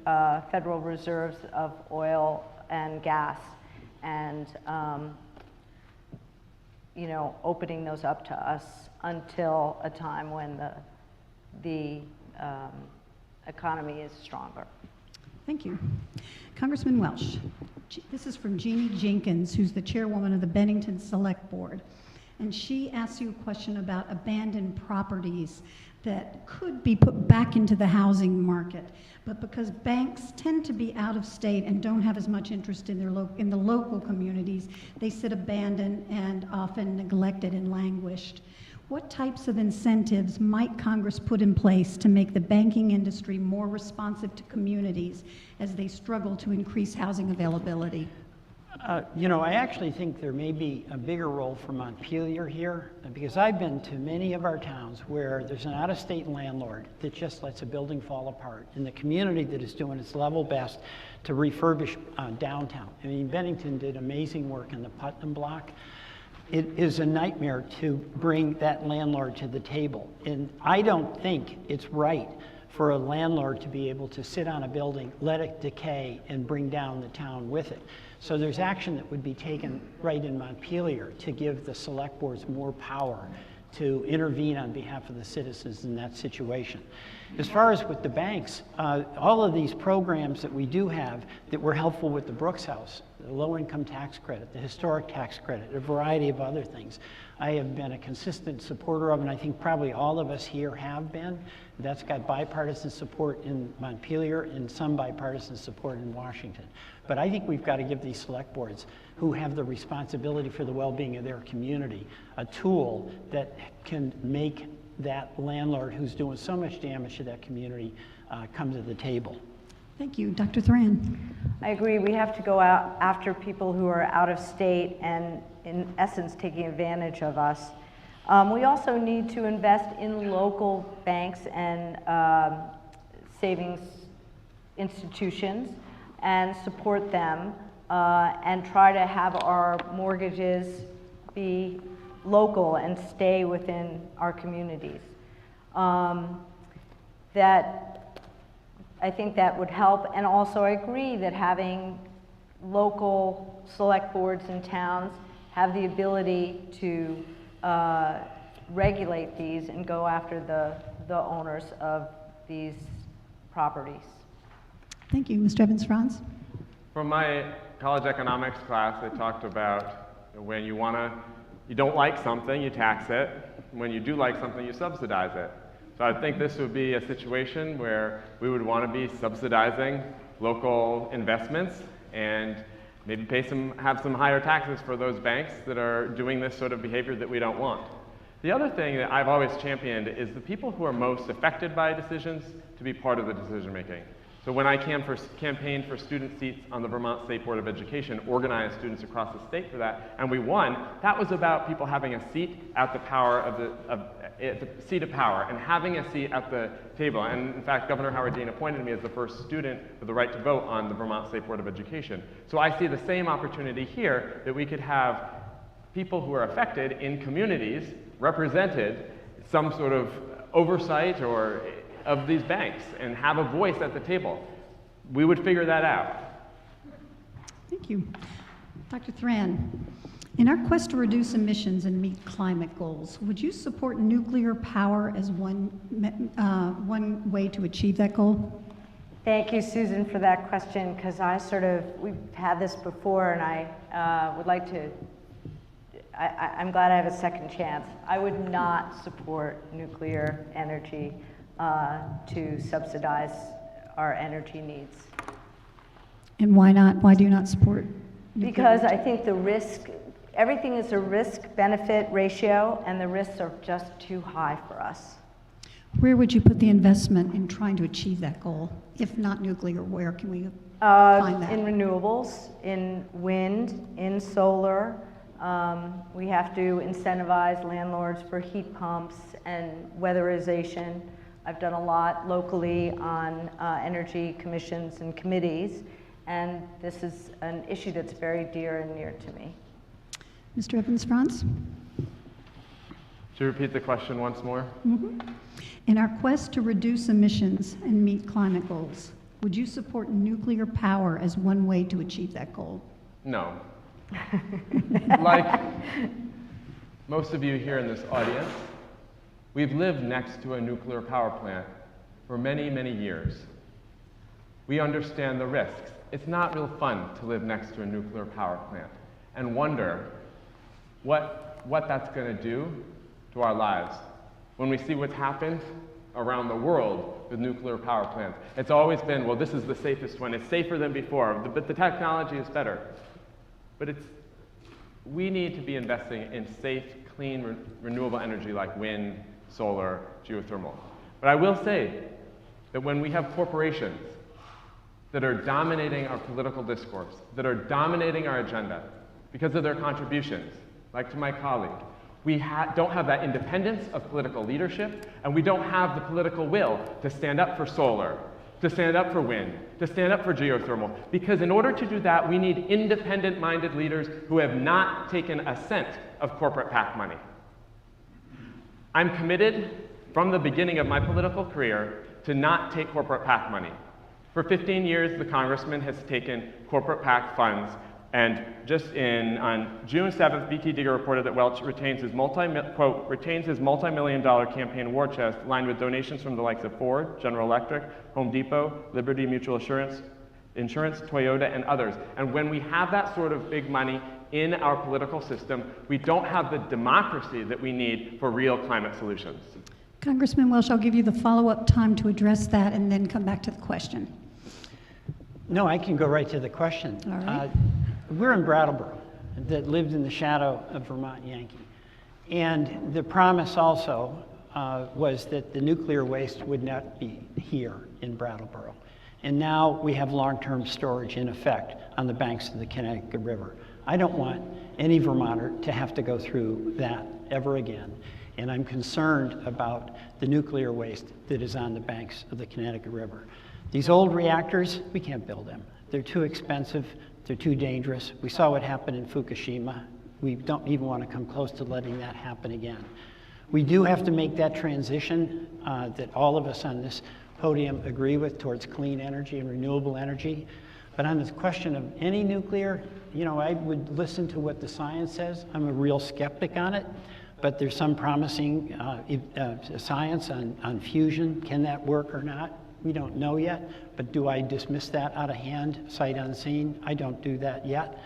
federal reserves of oil and gas and opening those up to us until a time when the economy is stronger. Thank you. Congressman Welch. This is from Jeannie Jenkins, who's the chairwoman of the Bennington Select Board. And she asks you a question about abandoned properties that could be put back into the housing market. But because banks tend to be out of state and don't have as much interest in the local communities, they sit abandoned and often neglected and languished. What types of incentives might Congress put in place to make the banking industry more responsive to communities as they struggle to increase housing availability? I actually think there may be a bigger role for Montpelier here, because I've been to many of our towns where there's an out-of-state landlord that just lets a building fall apart, and the community that is doing its level best to refurbish downtown. I mean, Bennington did amazing work in the Putnam block. It is a nightmare to bring that landlord to the table, and I don't think it's right for a landlord to be able to sit on a building, let it decay, and bring down the town with it. So there's action that would be taken right in Montpelier to give the select boards more power to intervene on behalf of the citizens in that situation. As far as with the banks, all of these programs that we do have that were helpful with the Brooks House, the low-income tax credit, the historic tax credit, a variety of other things, I have been a consistent supporter of, and I think probably all of us here have been. That's got bipartisan support in Montpelier and some bipartisan support in Washington. But I think we've got to give these select boards, who have the responsibility for the well-being of their community, a tool that can make that landlord who's doing so much damage to that community come to the table. Thank you. Dr. Thran. I agree. We have to go out after people who are out of state and, in essence, taking advantage of us. We also need to invest in local banks and savings institutions and support them and try to have our mortgages be local and stay within our communities. I think that would help, and also I agree that having local select boards in towns have the ability to regulate these and go after the owners of these properties. Thank you. Mr. Evans-Frantz. From my college economics class, they talked about when you don't like something, you tax it. When you do like something, you subsidize it. So I think this would be a situation where we would want to be subsidizing local investments and maybe have some higher taxes for those banks that are doing this sort of behavior that we don't want. The other thing that I've always championed is the people who are most affected by decisions to be part of the decision making. So when I campaigned for student seats on the Vermont State Board of Education, organized students across the state for that, and we won, that was about people having a seat at the seat of power and having a seat at the table. And in fact, Governor Howard Dean appointed me as the first student with the right to vote on the Vermont State Board of Education. So I see the same opportunity here, that we could have people who are affected in communities represented, some sort of oversight or of these banks, and have a voice at the table. We would figure that out. Thank you. Dr. Thran, in our quest to reduce emissions and meet climate goals, would you support nuclear power as one way to achieve that goal? Thank you, Susan, for that question, because we've had this before, and I would like to, I'm glad I have a second chance. I would not support nuclear energy to subsidize our energy needs. And why not? Why do you not support nuclear Because energy? I think the risk, everything is a risk-benefit ratio, and the risks are just too high for us. Where would you put the investment in trying to achieve that goal? If not nuclear, where can we find that? In renewables, in wind, in solar. We have to incentivize landlords for heat pumps and weatherization. I've done a lot locally on energy commissions and committees, and this is an issue that's very dear and near to me. Mr. Evans-Frantz? Should you repeat the question once more? In our quest to reduce emissions and meet climate goals, would you support nuclear power as one way to achieve that goal? No. Like most of you here in this audience, we've lived next to a nuclear power plant for many, many years. We understand the risks. It's not real fun to live next to a nuclear power plant and wonder what that's going to do to our lives. When we see what's happened around the world with nuclear power plants, it's always been, well, this is the safest one. It's safer than before, but the technology is better. But we need to be investing in safe, clean, renewable energy like wind, solar, geothermal. But I will say that when we have corporations that are dominating our political discourse, that are dominating our agenda because of their contributions, like to my colleague, we don't have that independence of political leadership, and we don't have the political will to stand up for solar, to stand up for wind, to stand up for geothermal. Because in order to do that, we need independent-minded leaders who have not taken a cent of corporate PAC money. I'm committed from the beginning of my political career to not take corporate PAC money. For 15 years, the congressman has taken corporate PAC funds, and just on June 7th, BT Digger reported that Welch retains his multi-million-dollar campaign war chest lined with donations from the likes of Ford, General Electric, Home Depot, Liberty Mutual Insurance, Toyota, and others. And when we have that sort of big money in our political system, we don't have the democracy that we need for real climate solutions. Congressman Welch, I'll give you the follow-up time to address that and then come back to the question. No, I can go right to the question. All right. We're in Brattleboro, that lived in the shadow of Vermont Yankee. And the promise also was that the nuclear waste would not be here in Brattleboro. And now we have long-term storage in effect on the banks of the Connecticut River. I don't want any Vermonter to have to go through that ever again. And I'm concerned about the nuclear waste that is on the banks of the Connecticut River. These old reactors, we can't build them. They're too expensive. They're too dangerous. We saw what happened in Fukushima. We don't even want to come close to letting that happen again. We do have to make that transition that all of us on this podium agree with towards clean energy and renewable energy. But on the question of any nuclear, I would listen to what the science says. I'm a real skeptic on it, but there's some promising science on fusion. Can that work or not? We don't know yet, but do I dismiss that out of hand, sight unseen? I don't do that yet.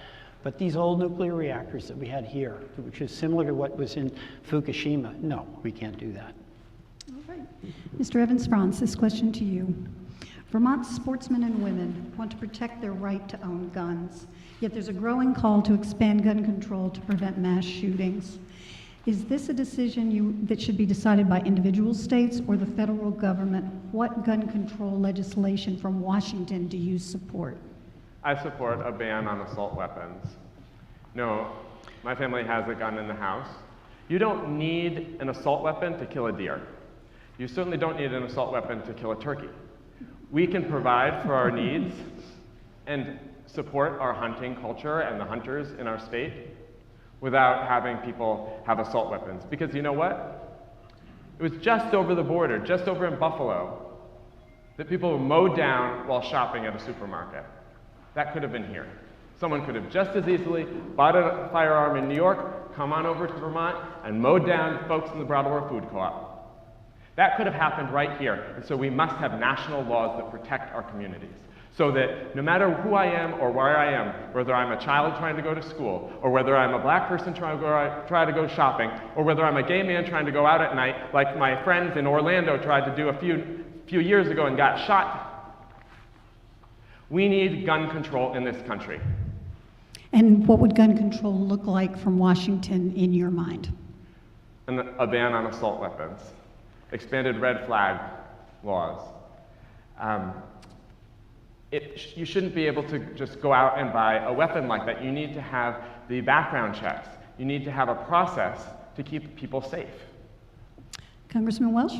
But these old nuclear reactors that we had here, which is similar to what was in Fukushima, no, we can't do that. All right. Mr. Evans-Frantz, this question to you. Vermont sportsmen and women want to protect their right to own guns, yet there's a growing call to expand gun control to prevent mass shootings. Is this a decision that should be decided by individual states or the federal government? What gun control legislation from Washington do you support? I support a ban on assault weapons. No, my family has a gun in the house. You don't need an assault weapon to kill a deer. You certainly don't need an assault weapon to kill a turkey. We can provide for our needs and support our hunting culture and the hunters in our state without having people have assault weapons. Because you know what? It was just over the border, just over in Buffalo, that people were mowed down while shopping at a supermarket. That could have been here. Someone could have just as easily bought a firearm in New York, come on over to Vermont, and mowed down folks in the Brattleboro Food Co-op. That could have happened right here, and so we must have national laws that protect our communities. So that no matter who I am or where I am, whether I'm a child trying to go to school, or whether I'm a black person trying to go shopping, or whether I'm a gay man trying to go out at night, like my friends in Orlando tried to do a few years ago and got shot, we need gun control in this country. And what would gun control look like from Washington in your mind? A ban on assault weapons, expanded red flag laws. You shouldn't be able to just go out and buy a weapon like that. You need to have the background checks. You need to have a process to keep people safe. Congressman Welch?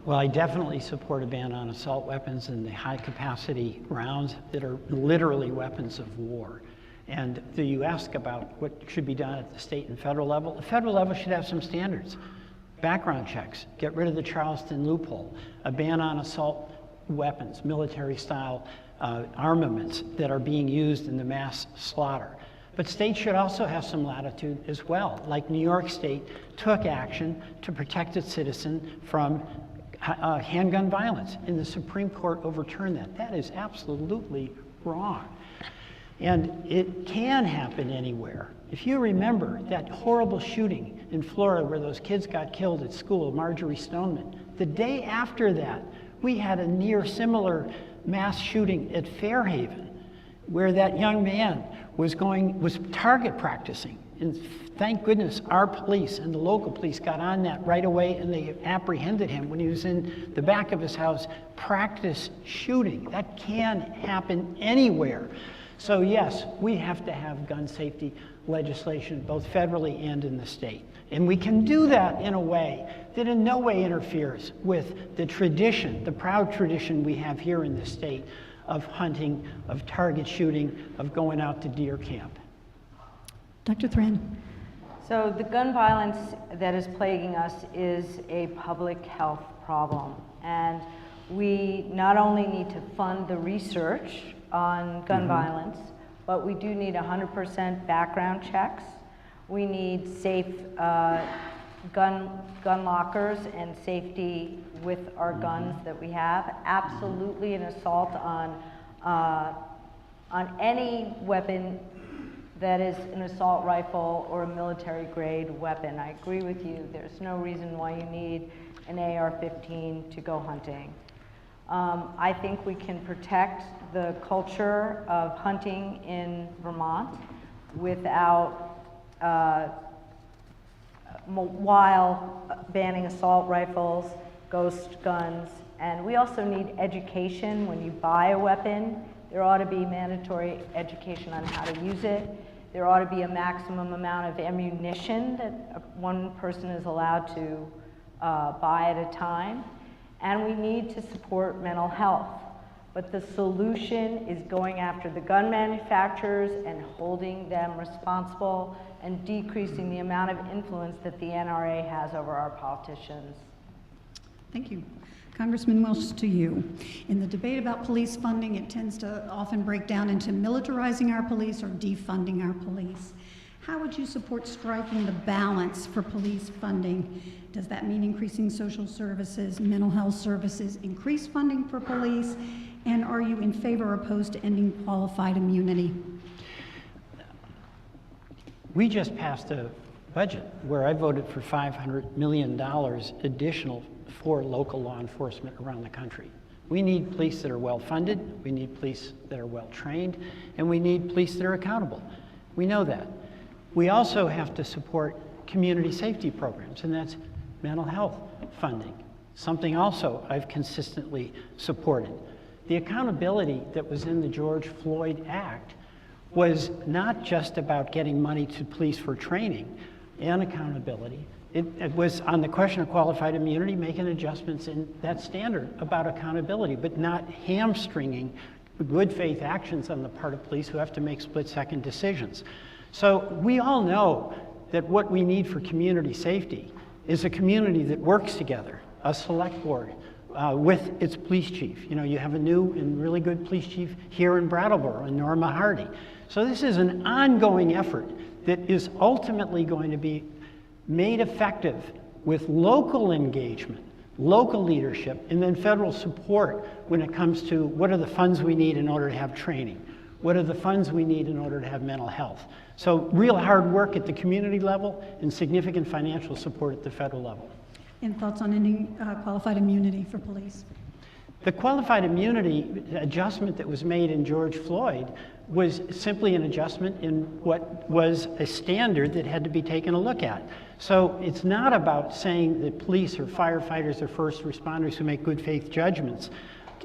Well, I definitely support a ban on assault weapons and the high-capacity rounds that are literally weapons of war. And you ask about what should be done at the state and federal level. The federal level should have some standards. Background checks, get rid of the Charleston loophole, a ban on assault weapons, military-style armaments that are being used in the mass slaughter. But states should also have some latitude as well, like New York State took action to protect its citizen from handgun violence, and the Supreme Court overturned that. That is absolutely wrong. And it can happen anywhere. If you remember that horrible shooting in Florida where those kids got killed at school, Marjorie Stoneman, the day after that, we had a near similar mass shooting at Fairhaven where that young man was target practicing. And thank goodness our police and the local police got on that right away, and they apprehended him when he was in the back of his house practice shooting. That can happen anywhere. So yes, we have to have gun safety legislation both federally and in the state. And we can do that in a way that in no way interferes with the tradition, the proud tradition we have here in the state of hunting, of target shooting, of going out to deer camp. Dr. Thran? So the gun violence that is plaguing us is a public health problem. And we not only need to fund the research on gun violence, but we do need 100% background checks. We need safe gun lockers and safety with our guns that we have. Absolutely an assault on any weapon that is an assault rifle or a military grade weapon. I agree with you. There's no reason why you need an AR-15 to go hunting. I think we can protect the culture of hunting in Vermont without while banning assault rifles, ghost guns, and we also need education. When you buy a weapon, there ought to be mandatory education on how to use it. There ought to be a maximum amount of ammunition that one person is allowed to buy at a time. And we need to support mental health. But the solution is going after the gun manufacturers and holding them responsible and decreasing the amount of influence that the NRA has over our politicians. Thank you. Congressman Welch, to you. In the debate about police funding, it tends to often break down into militarizing our police or defunding our police. How would you support striking the balance for police funding? Does that mean increasing social services, mental health services, increased funding for police? And are you in favor or opposed to ending qualified immunity? We just passed a budget where I voted for $500 million additional for local law enforcement around the country. We need police that are well funded, we need police that are well trained, and we need police that are accountable. We know that. We also have to support community safety programs, and that's mental health funding, something also I've consistently supported. The accountability that was in the George Floyd Act was not just about getting money to police for training and accountability. It was on the question of qualified immunity, making adjustments in that standard about accountability, but not hamstringing good faith actions on the part of police who have to make split-second decisions. So we all know that what we need for community safety is a community that works together, a select board with its police chief. You know, you have a new and really good police chief here in Brattleboro, in Norma Hardy. So this is an ongoing effort that is ultimately going to be made effective with local engagement, local leadership, and then federal support when it comes to what are the funds we need in order to have training, what are the funds we need in order to have mental health. So real hard work at the community level and significant financial support at the federal level. And thoughts on ending qualified immunity for police? The qualified immunity adjustment that was made in George Floyd was simply an adjustment in what was a standard that had to be taken a look at. So it's not about saying that police or firefighters or first responders who make good faith judgments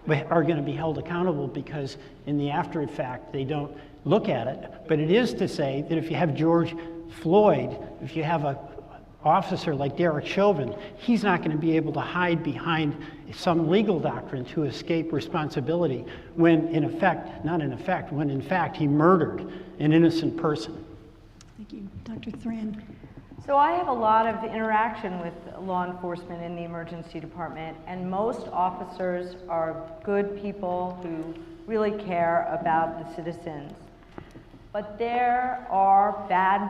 are going to be held accountable because in the after effect they don't look at it. But it is to say that if you have George Floyd, if you have an officer like Derek Chauvin, he's not going to be able to hide behind some legal doctrine to escape responsibility when in fact he murdered an innocent person. Thank you. Dr. Thran. So I have a lot of interaction with law enforcement in the emergency department, and most officers are good people who really care about the citizens. But there are bad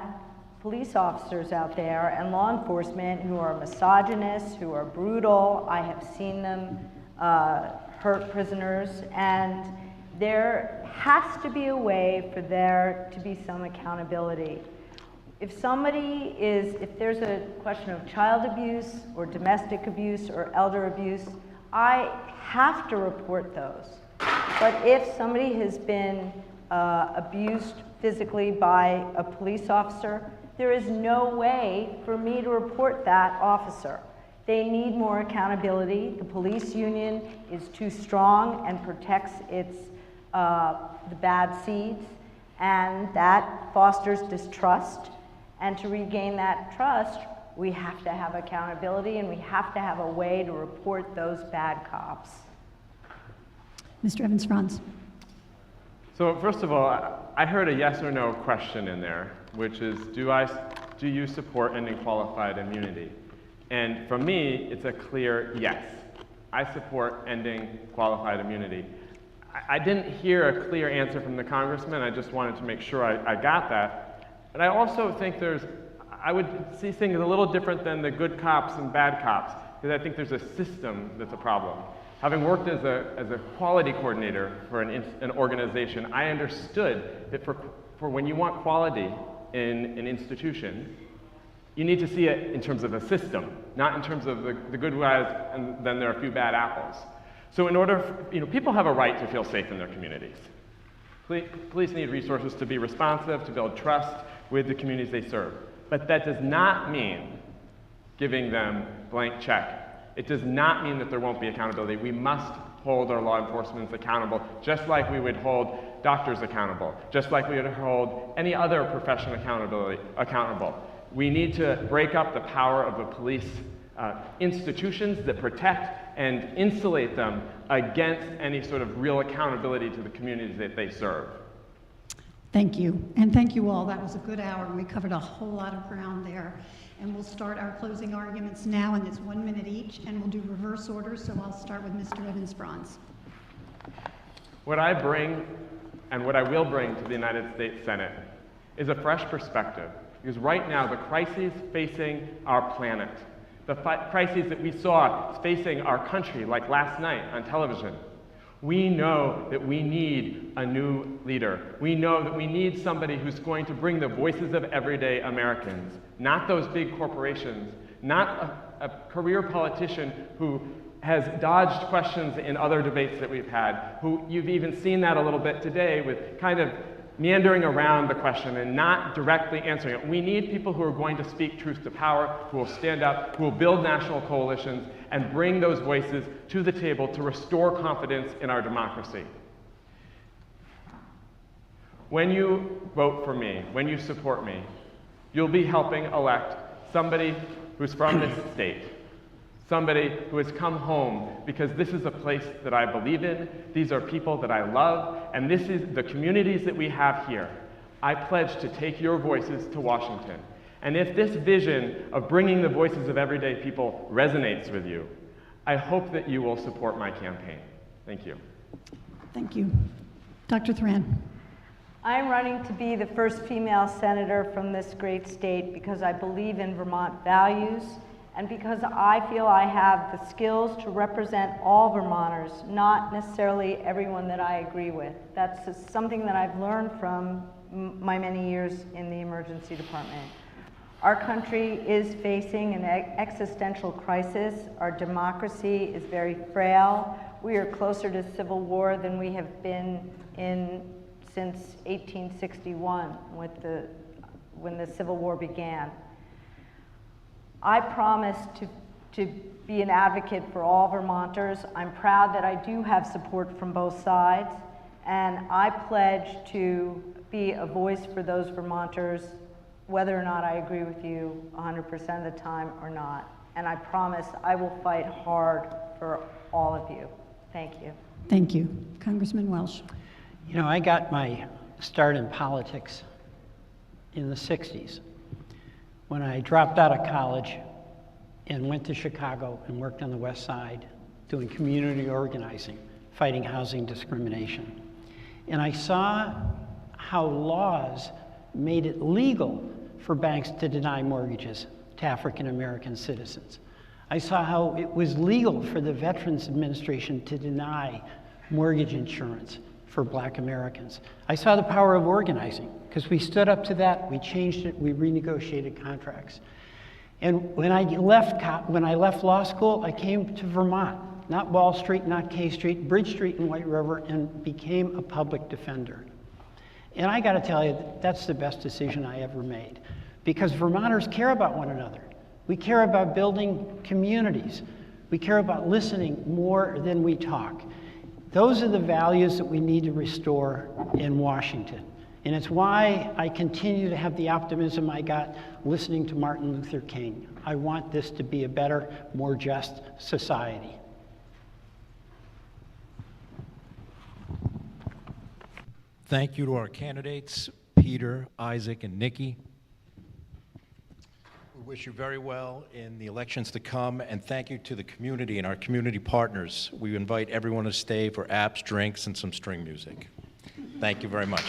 police officers out there and law enforcement who are misogynists, who are brutal. I have seen them hurt prisoners, and there has to be a way for there to be some accountability. If there's a question of child abuse or domestic abuse or elder abuse, I have to report those. But if somebody has been abused physically by a police officer, there is no way for me to report that officer. They need more accountability. The police union is too strong and protects the bad seeds, and that fosters distrust. And to regain that trust, we have to have accountability, and we have to have a way to report those bad cops. Mr. Evans-Frantz. So first of all, I heard a yes or no question in there, which is, do you support ending qualified immunity? And for me, it's a clear yes. I support ending qualified immunity. I didn't hear a clear answer from the congressman. I just wanted to make sure I got that. But I also think I would see things a little different than the good cops and bad cops, because I think there's a system that's a problem. Having worked as a quality coordinator for an organization, I understood that for when you want quality in an institution, you need to see it in terms of a system, not in terms of the good guys and then there are a few bad apples. So in order, people have a right to feel safe in their communities. Police need resources to be responsive, to build trust with the communities they serve. But that does not mean giving them blank check. It does not mean that there won't be accountability. We must hold our law enforcement accountable, just like we would hold doctors accountable, just like we would hold any other profession accountable. We need to break up the power of the police institutions that protect and insulate them against any sort of real accountability to the communities that they serve. Thank you, and thank you all. That was a good hour, and we covered a whole lot of ground there. And we'll start our closing arguments now, and it's 1 minute each, and we'll do reverse order, so I'll start with Mr. Evans-Frantz. What I bring, and what I will bring to the United States Senate, is a fresh perspective. Because right now, the crises facing our planet, the crises that we saw facing our country, like last night on television, we know that we need a new leader. We know that we need somebody who's going to bring the voices of everyday Americans, not those big corporations, not a career politician who has dodged questions in other debates that we've had, who you've even seen that a little bit today with kind of meandering around the question and not directly answering it. We need people who are going to speak truth to power, who will stand up, who will build national coalitions, and bring those voices to the table to restore confidence in our democracy. When you vote for me, when you support me, you'll be helping elect somebody who's from this state, somebody who has come home because this is a place that I believe in, these are people that I love, and this is the communities that we have here. I pledge to take your voices to Washington. And if this vision of bringing the voices of everyday people resonates with you, I hope that you will support my campaign. Thank you. Thank you. Dr. Thran. I'm running to be the first female senator from this great state because I believe in Vermont values and because I feel I have the skills to represent all Vermonters, not necessarily everyone that I agree with. That's just something that I've learned from my many years in the emergency department. Our country is facing an existential crisis. Our democracy is very frail. We are closer to civil war than we have been in since 1861, when the Civil War began. I promise to be an advocate for all Vermonters. I'm proud that I do have support from both sides, and I pledge to be a voice for those Vermonters, whether or not I agree with you 100% of the time or not. And I promise I will fight hard for all of you. Thank you. Thank you. Congressman Welch. You know, I got my start in politics in the 60s when I dropped out of college and went to Chicago and worked on the West Side doing community organizing, fighting housing discrimination. And I saw how laws made it legal for banks to deny mortgages to African American citizens. I saw how it was legal for the Veterans Administration to deny mortgage insurance for Black Americans. I saw the power of organizing, because we stood up to that, we changed it, we renegotiated contracts. And when I left law school, I came to Vermont, not Wall Street, not K Street, Bridge Street and White River, and became a public defender. And I gotta tell you, that's the best decision I ever made, because Vermonters care about one another. We care about building communities. We care about listening more than we talk. Those are the values that we need to restore in Washington. And it's why I continue to have the optimism I got listening to Martin Luther King. I want this to be a better, more just society. Thank you to our candidates, Peter, Isaac, and Niki. We wish you very well in the elections to come, and thank you to the community and our community partners. We invite everyone to stay for apps, drinks, and some string music. Thank you very much.